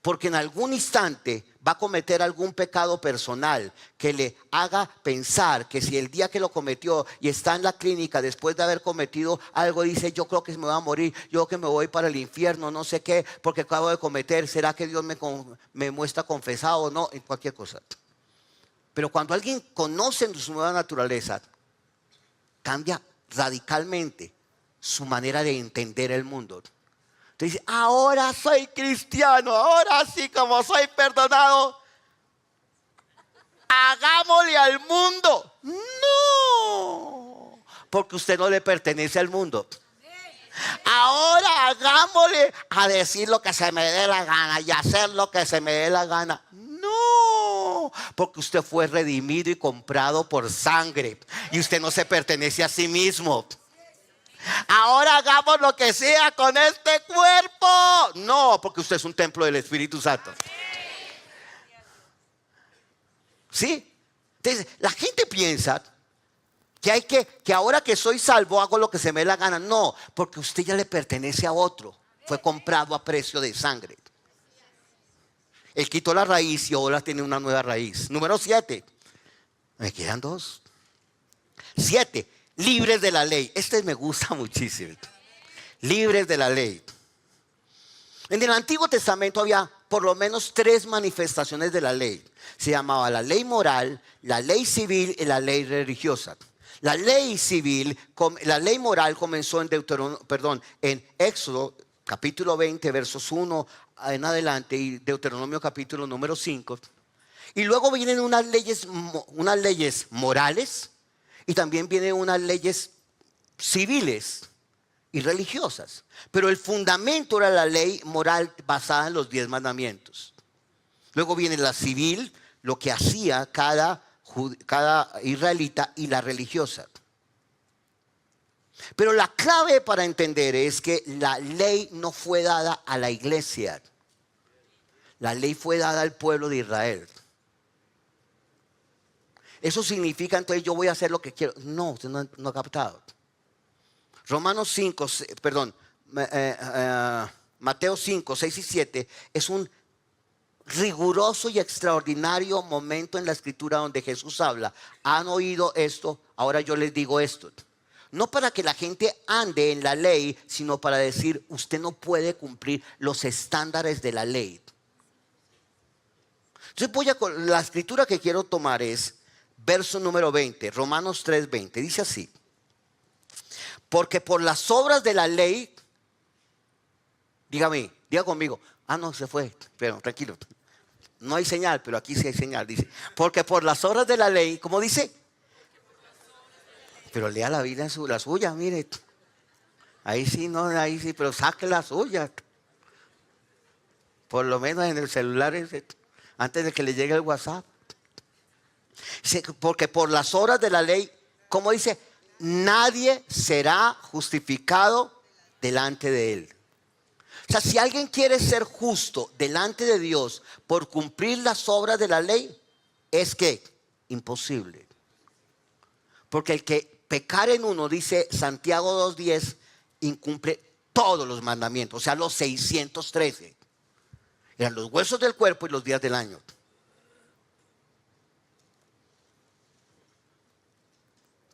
Porque en algún instante va a cometer algún pecado personal que le haga pensar que si el día que lo cometió y está en la clínica después de haber cometido algo, dice: yo creo que me voy a morir, yo creo que me voy para el infierno, no sé qué, porque acabo de cometer, ¿será que Dios me muestra confesado o no? En cualquier cosa. Pero cuando alguien conoce su nueva naturaleza, cambia radicalmente su manera de entender el mundo. Entonces dice: ahora soy cristiano, ahora sí, como soy perdonado, hagámosle al mundo. No, porque usted no le pertenece al mundo. Ahora hagámosle a decir lo que se me dé la gana y hacer lo que se me dé la gana. No, porque usted fue redimido y comprado por sangre y usted no se pertenece a sí mismo. Ahora hagamos lo que sea con este cuerpo. No, porque usted es un templo del Espíritu Santo. ¿Sí? Entonces, la gente piensa que ahora que soy salvo hago lo que se me dé la gana. No, porque usted ya le pertenece a otro. Fue comprado a precio de sangre. Él quitó la raíz y ahora tiene una nueva raíz. Número 7. Me quedan 2. 7. Libres de la ley. Este me gusta muchísimo. Libres de la ley. En el Antiguo Testamento había por lo menos 3 manifestaciones de la ley. Se llamaba la ley moral, la ley civil y la ley religiosa. La ley civil, la ley moral comenzó en Éxodo capítulo 20, versos 1 en adelante, y Deuteronomio capítulo número 5. Y luego vienen unas leyes morales y también vienen unas leyes civiles y religiosas. Pero el fundamento era la ley moral basada en los 10 mandamientos. Luego viene la civil, lo que hacía cada israelita, y la religiosa. Pero la clave para entender es que la ley no fue dada a la iglesia. La ley fue dada al pueblo de Israel. Eso significa entonces yo voy a hacer lo que quiero. No, usted no ha captado. Mateo 5, 6 y 7 es un riguroso y extraordinario momento en la escritura donde Jesús habla: han oído esto, ahora yo les digo esto. No para que la gente ande en la ley, sino para decir: usted no puede cumplir los estándares de la ley. Entonces la escritura que quiero tomar es verso número 20, Romanos 3:20. Dice así: porque por las obras de la ley, diga conmigo. No, se fue, pero tranquilo. No hay señal, pero aquí sí hay señal. Dice: porque por las obras de la ley, ¿cómo dice? Pero lea la Biblia la suya, mire. Ahí sí, pero saque la suya. Por lo menos en el celular, antes de que le llegue el WhatsApp. Dice: porque por las obras de la ley, ¿cómo dice? Nadie será justificado delante de él. O sea, si alguien quiere ser justo delante de Dios por cumplir las obras de la ley, es que imposible. Porque el que pecar en uno, dice Santiago 2:10, incumple todos los mandamientos, o sea, los 613. Eran los huesos del cuerpo y los días del año.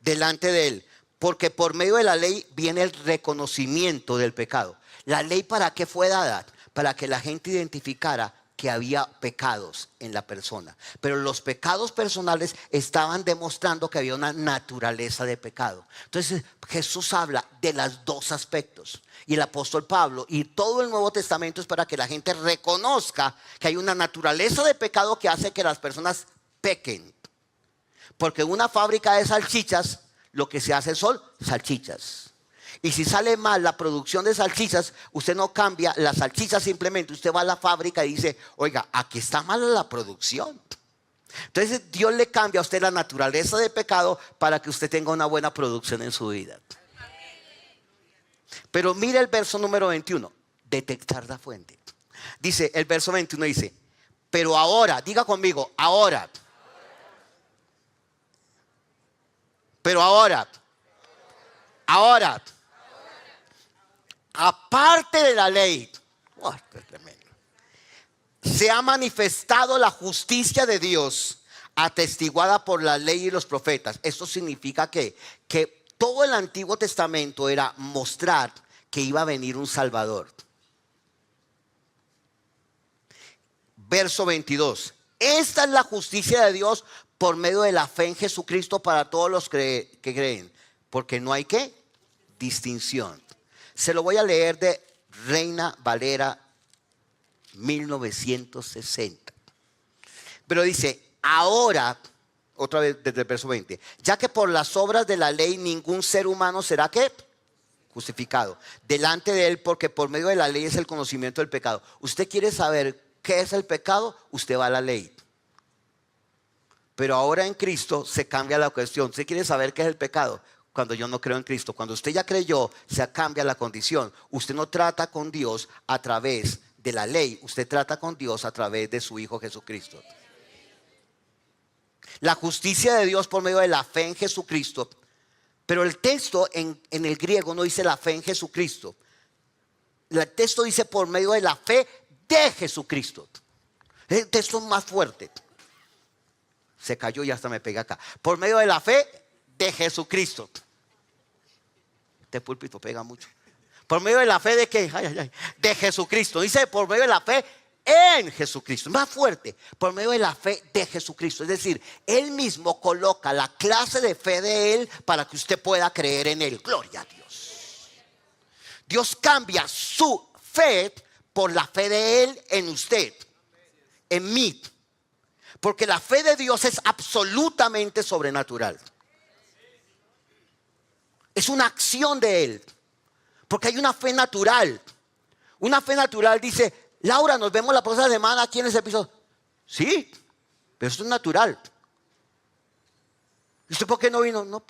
Delante de él, porque por medio de la ley viene el reconocimiento del pecado. ¿La ley para qué fue dada? Para que la gente identificara que había pecados en la persona. Pero los pecados personales estaban demostrando que había una naturaleza de pecado. Entonces Jesús habla de los 2 aspectos. Y el apóstol Pablo y todo el Nuevo Testamento es para que la gente reconozca que hay una naturaleza de pecado que hace que las personas pequen. Porque en una fábrica de salchichas lo que se hace son salchichas. Y si sale mal la producción de salchichas, usted no cambia las salchichas simplemente. Usted va a la fábrica y dice: oiga, aquí está mala la producción. Entonces Dios le cambia a usted la naturaleza de pecado para que usted tenga una buena producción en su vida. Pero mire el verso número 21. Detectar la fuente. Dice, el verso 21 dice, pero ahora, diga conmigo, ahora. Pero ahora, aparte de la ley, oh, esto es tremendo, se ha manifestado la justicia de Dios atestiguada por la ley y los profetas. Esto significa que todo el Antiguo Testamento era mostrar que iba a venir un Salvador. Verso 22. Esta es la justicia de Dios por medio de la fe en Jesucristo para todos los que creen. Porque no hay ¿qué? Distinción. Se lo voy a leer de Reina Valera 1960. Pero dice, ahora, otra vez desde el verso 20, ya que por las obras de la ley ningún ser humano será ¿qué? Justificado delante de él, porque por medio de la ley es el conocimiento del pecado. ¿Usted quiere saber qué es el pecado? Usted va a la ley. Pero ahora en Cristo se cambia la cuestión. ¿Usted quiere saber qué es el pecado? Cuando yo no creo en Cristo. Cuando usted ya creyó, se cambia la condición. Usted no trata con Dios a través de la ley. Usted trata con Dios a través de su Hijo Jesucristo. La justicia de Dios por medio de la fe en Jesucristo. Pero el texto en el griego no dice la fe en Jesucristo. El texto dice por medio de la fe de Jesucristo. El texto es más fuerte. Se cayó y hasta me pega acá. Por medio de la fe de Jesucristo. Este púlpito pega mucho. Por medio de la fe de ¿qué? De Jesucristo. Dice por medio de la fe en Jesucristo. Más fuerte. Por medio de la fe de Jesucristo. Es decir, Él mismo coloca la clase de fe de Él para que usted pueda creer en Él. Gloria a Dios. Dios cambia su fe por la fe de Él en usted, en mí. Porque la fe de Dios es absolutamente sobrenatural. Es una acción de Él. Porque hay una fe natural. Una fe natural dice, Laura, nos vemos la próxima semana aquí en ese episodio. Sí, pero eso es natural. ¿Y usted por qué no vino? No,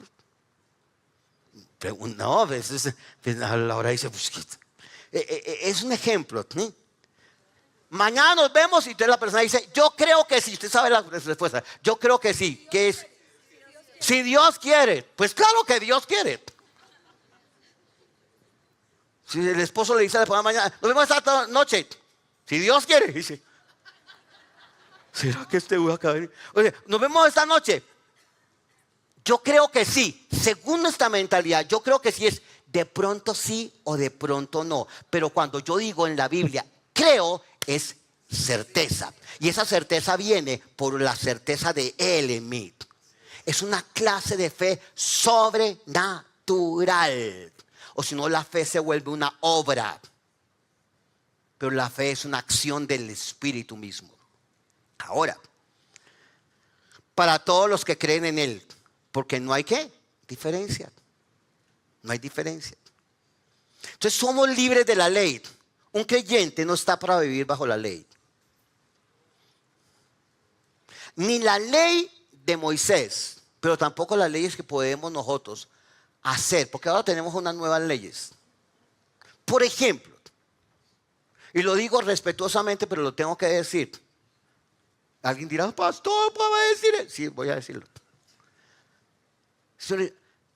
no, a veces Laura dice, pues, es un ejemplo. ¿Sí? Mañana nos vemos y entonces la persona dice, yo creo que sí. Usted sabe la respuesta. Yo creo que sí. ¿Qué es? Si Dios quiere. Pues claro que Dios quiere. Si el esposo le dice a la esposa mañana, nos vemos esta noche. Si Dios quiere. Dice, ¿será que este va a caer? Oye, nos vemos esta noche. Yo creo que sí. Según nuestra mentalidad, yo creo que sí es de pronto sí o de pronto no. Pero cuando yo digo en la Biblia, creo, es certeza. Y esa certeza viene por la certeza de Él en mí. Es una clase de fe sobrenatural. O si no, la fe se vuelve una obra. Pero la fe es una acción del Espíritu mismo. Ahora, para todos los que creen en Él, porque no hay ¿qué? Diferencia. No hay diferencia. Entonces somos libres de la ley. Un creyente no está para vivir bajo la ley. Ni la ley de Moisés, pero tampoco las leyes que podemos nosotros hacer, porque ahora tenemos unas nuevas leyes. Por ejemplo, y lo digo respetuosamente, pero lo tengo que decir. Alguien dirá, pastor, ¿puedo decir eso? Sí, voy a decirlo.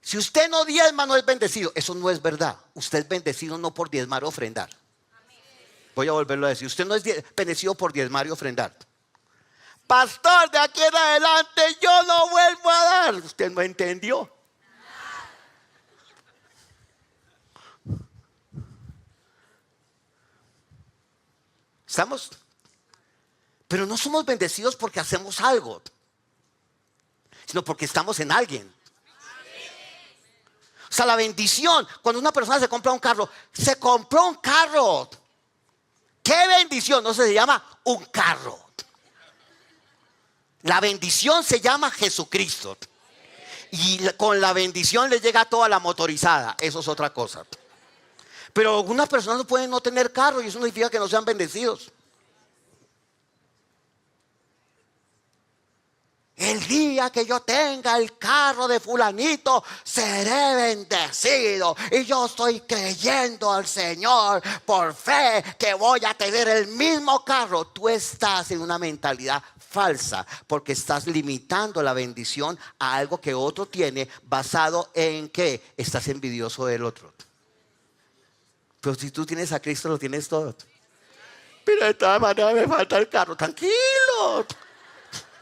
Si usted no diezma, no es bendecido. Eso no es verdad. Usted es bendecido no por diezmar o ofrendar. Voy a volverlo a decir. Usted no es bendecido por diezmar y ofrendar. Pastor, de aquí en adelante yo no vuelvo a dar. Usted no entendió. ¿Estamos? Pero no somos bendecidos porque hacemos algo, sino porque estamos en alguien. O sea, la bendición, cuando una persona se compra un carro, se compró un carro. ¿Qué bendición? No se llama un carro. La bendición se llama Jesucristo. Y con la bendición le llega toda la motorizada. Eso es otra cosa. Pero algunas personas pueden no tener carro y eso no significa que no sean bendecidos. El el día que yo tenga el carro de fulanito, seré bendecido. Y yo estoy creyendo al Señor por fe que voy a tener el mismo carro. Tú estás en una mentalidad falsa porque estás limitando la bendición a algo que otro tiene, basado en que estás envidioso del otro. Pero si tú tienes a Cristo, lo tienes todo. Pero de todas maneras me falta el carro. Tranquilo.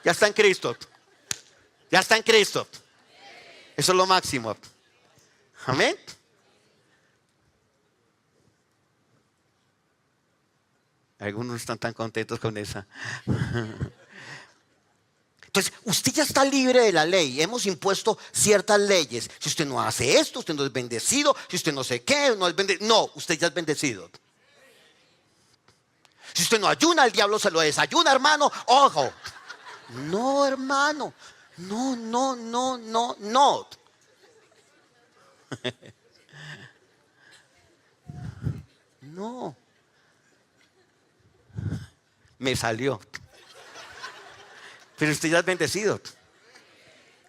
Ya está en Cristo. Ya está en Cristo. Eso es lo máximo. Amén. Algunos están tan contentos con esa. Entonces, usted ya está libre de la ley. Hemos impuesto ciertas leyes. Si usted no hace esto, usted no es bendecido. Si usted no sé qué, no es bendecido. No, usted ya es bendecido. Si usted no ayuna, el diablo se lo desayuna, hermano. Ojo. No, hermano. No, no, no, no, no. No. Me salió. Pero usted ya es bendecido.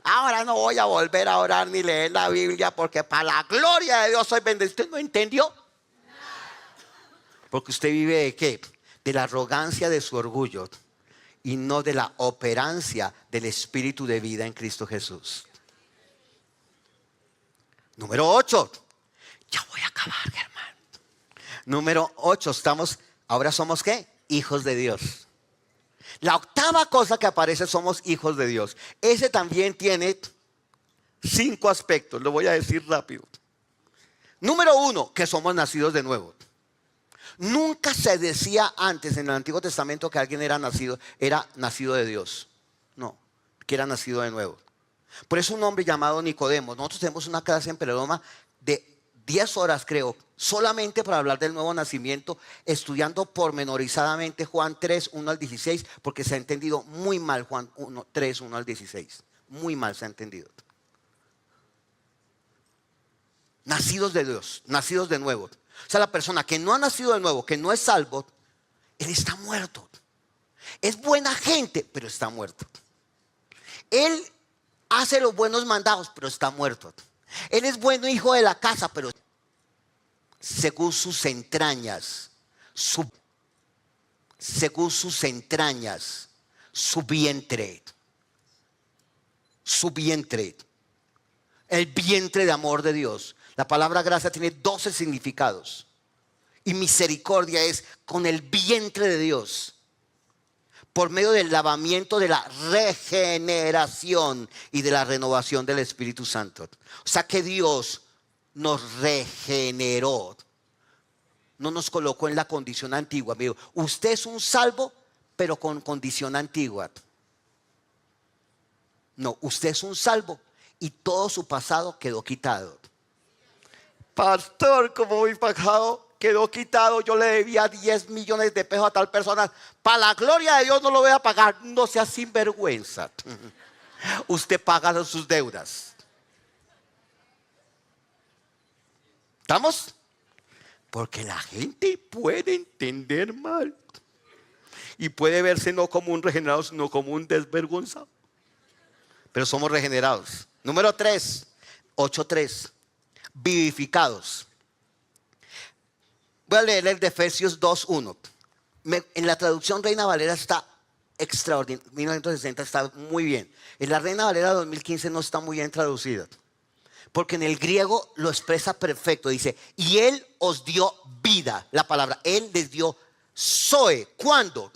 Ahora no voy a volver a orar ni leer la Biblia porque para la gloria de Dios soy bendecido. ¿Usted no entendió? Porque usted vive de ¿qué? De la arrogancia de su orgullo y no de la operancia del espíritu de vida en Cristo Jesús. Número 8. Ya voy a acabar, hermano. Número 8. Ahora somos ¿qué? Hijos de Dios. La octava cosa que aparece, somos hijos de Dios. Ese también tiene 5 aspectos. Lo voy a decir rápido. Número 1, que somos nacidos de nuevo. Nunca se decía antes en el Antiguo Testamento que alguien era nacido de Dios. No, que era nacido de nuevo. Por eso un hombre llamado Nicodemo. Nosotros tenemos una clase en Pereloma de 10 horas, creo, solamente para hablar del nuevo nacimiento, estudiando pormenorizadamente Juan 3, 1 al 16, porque se ha entendido muy mal Juan 3, 1 al 16. Muy mal se ha entendido. Nacidos de Dios, nacidos de nuevo. O sea, la persona que no ha nacido de nuevo, que no es salvo, él está muerto. Es buena gente, pero está muerto. Él hace los buenos mandados, pero está muerto. Él es bueno hijo de la casa, pero según sus entrañas, según sus entrañas, su vientre, el vientre de amor de Dios. La palabra gracia tiene 12 significados. Y misericordia es con el vientre de Dios, por medio del lavamiento de la regeneración y de la renovación del Espíritu Santo. O sea que Dios nos regeneró. No nos colocó en la condición antigua. Amigo, usted es un salvo, pero con condición antigua. No, usted es un salvo y todo su pasado quedó quitado. Pastor, como mi pasado quedó quitado, yo le debía 10 millones de pesos a tal persona. Para la gloria de Dios no lo voy a pagar. No sea sinvergüenza. Usted paga sus deudas. ¿Estamos? Porque la gente puede entender mal. Y puede verse no como un regenerado, sino como un desvergonzado. Pero somos regenerados. Número 3, 8:3. Vivificados. Voy a leer el de Efesios 2:1. En la traducción Reina Valera está extraordinario. 1960 está muy bien. En la Reina Valera 2015 no está muy bien traducida, porque en el griego lo expresa perfecto. Dice, y Él os dio vida. La palabra, Él les dio zoe. ¿Cuándo?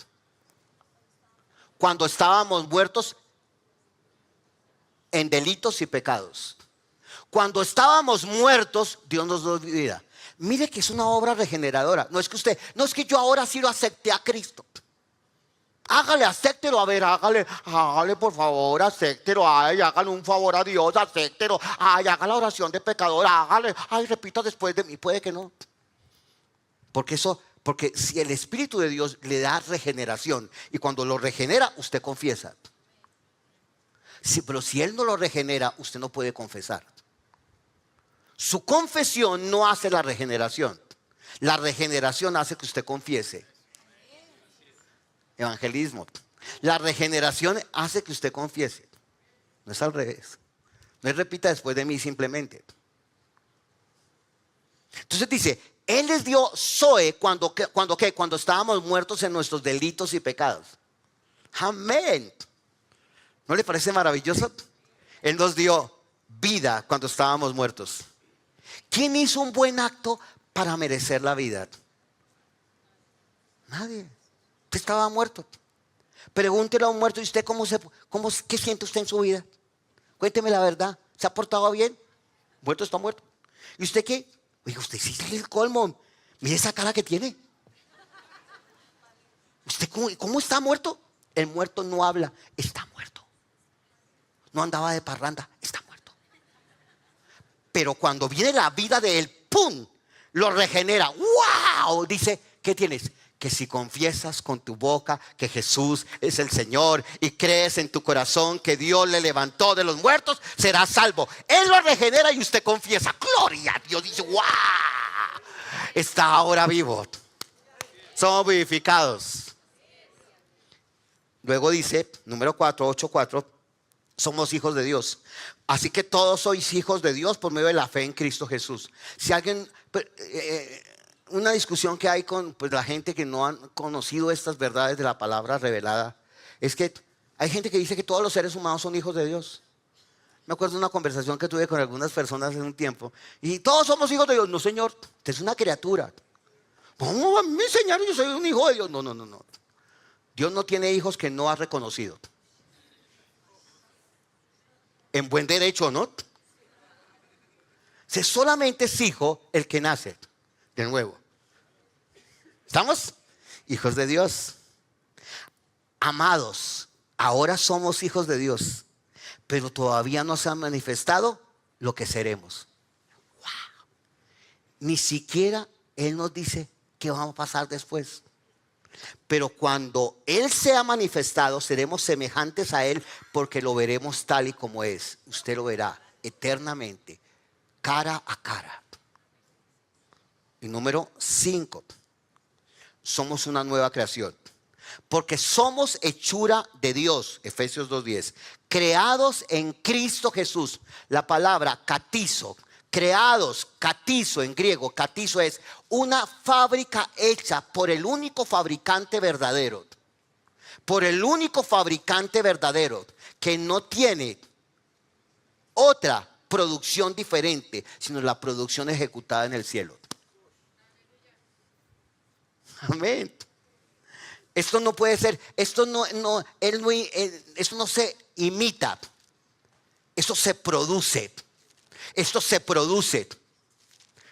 Cuando estábamos muertos en delitos y pecados. Cuando estábamos muertos, Dios nos dio vida. Mire que es una obra regeneradora. No es que yo ahora sí lo acepté a Cristo. Hágale, acéptelo, a ver, hágale por favor, acéptelo, ay, hágale un favor a Dios, acéptelo, ay, haga la oración de pecador, hágale, ay, repita después de mí, puede que no. Porque si el Espíritu de Dios le da regeneración, y cuando lo regenera, usted confiesa. Sí, pero si Él no lo regenera, usted no puede confesar. Su confesión no hace la regeneración. La regeneración hace que usted confiese. Evangelismo. La regeneración hace que usted confiese. No es al revés. No es repita después de mí simplemente. Entonces dice, Él les dio Zoe cuando estábamos muertos en nuestros delitos y pecados. Amén. ¿No le parece maravilloso? Él nos dio vida cuando estábamos muertos. ¿Quién hizo un buen acto para merecer la vida? Nadie. Usted estaba muerto. Pregúntele a un muerto, ¿y usted qué siente usted en su vida? Cuénteme la verdad. ¿Se ha portado bien? Muerto está muerto. ¿Y usted qué? Oiga, usted sí es el colmo. Mire esa cara que tiene. ¿Usted cómo está muerto? El muerto no habla, está muerto. No andaba de parranda, está muerto. Pero cuando viene la vida de él, ¡pum!, lo regenera. ¡Wow! Dice, ¿qué tienes? Que si confiesas con tu boca que Jesús es el Señor y crees en tu corazón que Dios le levantó de los muertos, serás salvo. Él lo regenera y usted confiesa. ¡Gloria a Dios! Dice, ¡wow! Está ahora vivo. Somos vivificados. Luego dice, número 4, 8:4, somos hijos de Dios. Así que todos sois hijos de Dios por medio de la fe en Cristo Jesús. Si alguien, una discusión que hay con la gente que no han conocido estas verdades de la palabra revelada, es que hay gente que dice que todos los seres humanos son hijos de Dios. Me acuerdo de una conversación que tuve con algunas personas hace un tiempo. Y todos somos hijos de Dios. No, señor, usted es una criatura. ¿Cómo a mí, señor, yo soy un hijo de Dios? No. Dios no tiene hijos que no ha reconocido. En buen derecho, ¿no? Solamente es hijo el que nace de nuevo. ¿Estamos? Hijos de Dios. Amados, ahora somos hijos de Dios, pero todavía no se ha manifestado lo que seremos. Wow. Ni siquiera Él nos dice qué va a pasar después. Pero cuando Él sea manifestado, seremos semejantes a Él, porque lo veremos tal y como es. Usted lo verá eternamente, cara a cara. Y número 5, somos una nueva creación, porque somos hechura de Dios, Efesios 2:10, creados en Cristo Jesús. La palabra catizo, creados, catizo en griego, catizo es una fábrica hecha por el único fabricante verdadero. Por el único fabricante verdadero que no tiene otra producción diferente, sino la producción ejecutada en el cielo. Amén. Esto no puede ser, esto no se imita, esto se produce. Esto se produce.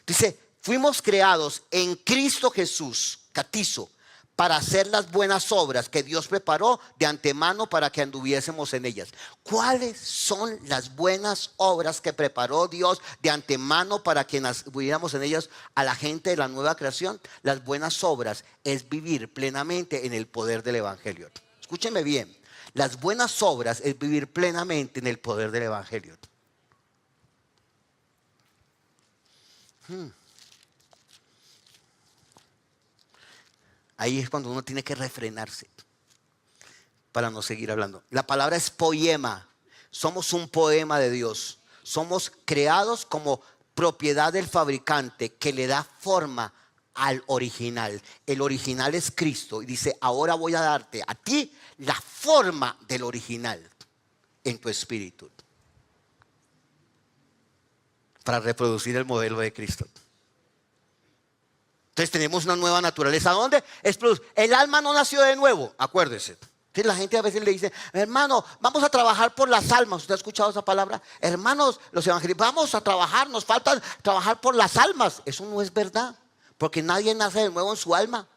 Dice, fuimos creados en Cristo Jesús, catizo, para hacer las buenas obras que Dios preparó de antemano para que anduviésemos en ellas. ¿Cuáles son las buenas obras que preparó Dios de antemano para que anduviéramos en ellas a la gente de la nueva creación? Las buenas obras es vivir plenamente en el poder del Evangelio. Escúcheme bien, las buenas obras es vivir plenamente en el poder del Evangelio. Ahí es cuando uno tiene que refrenarse para no seguir hablando. La palabra es poema. Somos un poema de Dios. Somos creados como propiedad del fabricante que le da forma al original. El original es Cristo y dice, ahora voy a darte a ti la forma del original en tu espíritu, para reproducir el modelo de Cristo. Entonces tenemos una nueva naturaleza. ¿Dónde? El alma no nació de nuevo, acuérdese. Que la gente a veces le dice, hermano, vamos a trabajar por las almas. ¿Usted ha escuchado esa palabra? Hermanos, los evangelistas, vamos a trabajar, nos falta trabajar por las almas. Eso no es verdad, porque nadie nace de nuevo en su alma.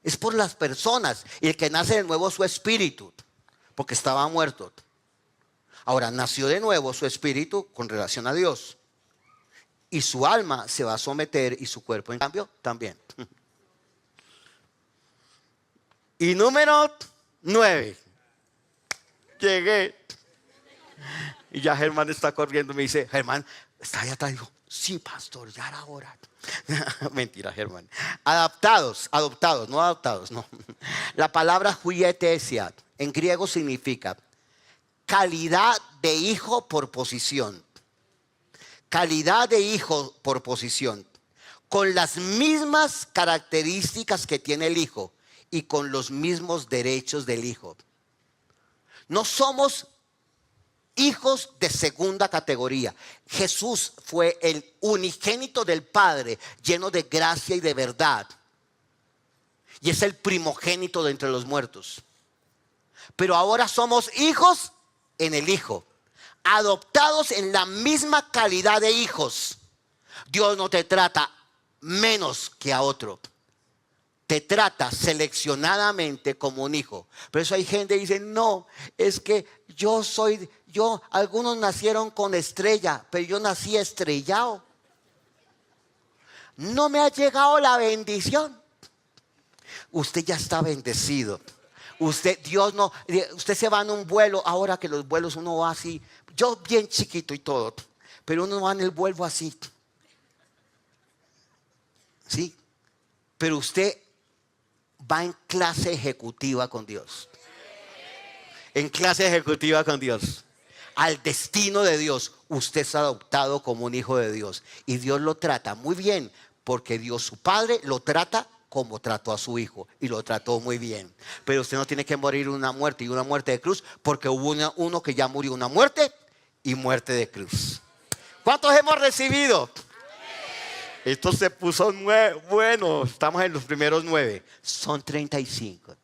Es por las personas. Y el que nace de nuevo es su espíritu, porque estaba muerto. Ahora nació de nuevo su espíritu con relación a Dios. Y su alma se va a someter y su cuerpo en cambio también. Y número 9. Llegué. Y ya Germán está corriendo. Me dice, Germán, ¿está allá atrás? Digo, sí, pastor, ya era hora. Mentira, Germán. Adoptados, no adoptados, no. La palabra huietesia en griego significa calidad de hijo por posición. Calidad de hijo por posición. Con las mismas características que tiene el hijo y con los mismos derechos del hijo. No somos hijos de segunda categoría. Jesús fue el unigénito del Padre, lleno de gracia y de verdad. Y es el primogénito de entre los muertos. Pero ahora somos hijos en el Hijo, adoptados en la misma calidad de hijos. Dios no te trata menos que a otro. Te trata seleccionadamente como un hijo. Por eso hay gente que dice, no, es que algunos nacieron con estrella, pero yo nací estrellado. No me ha llegado la bendición. Usted ya está bendecido. Usted se va en un vuelo, ahora que los vuelos uno va así, yo bien chiquito y todo, pero uno va en el vuelo así. Sí, pero usted va en clase ejecutiva con Dios. En clase ejecutiva con Dios. Al destino de Dios. Usted es adoptado como un hijo de Dios. Y Dios lo trata muy bien. Porque Dios, su Padre, lo trata como trató a su hijo. Y lo trató muy bien. Pero usted no tiene que morir una muerte y una muerte de cruz. Porque hubo uno que ya murió una muerte y muerte de cruz. ¿Cuántos hemos recibido? Esto se puso bueno, estamos en los primeros 9. Son 35.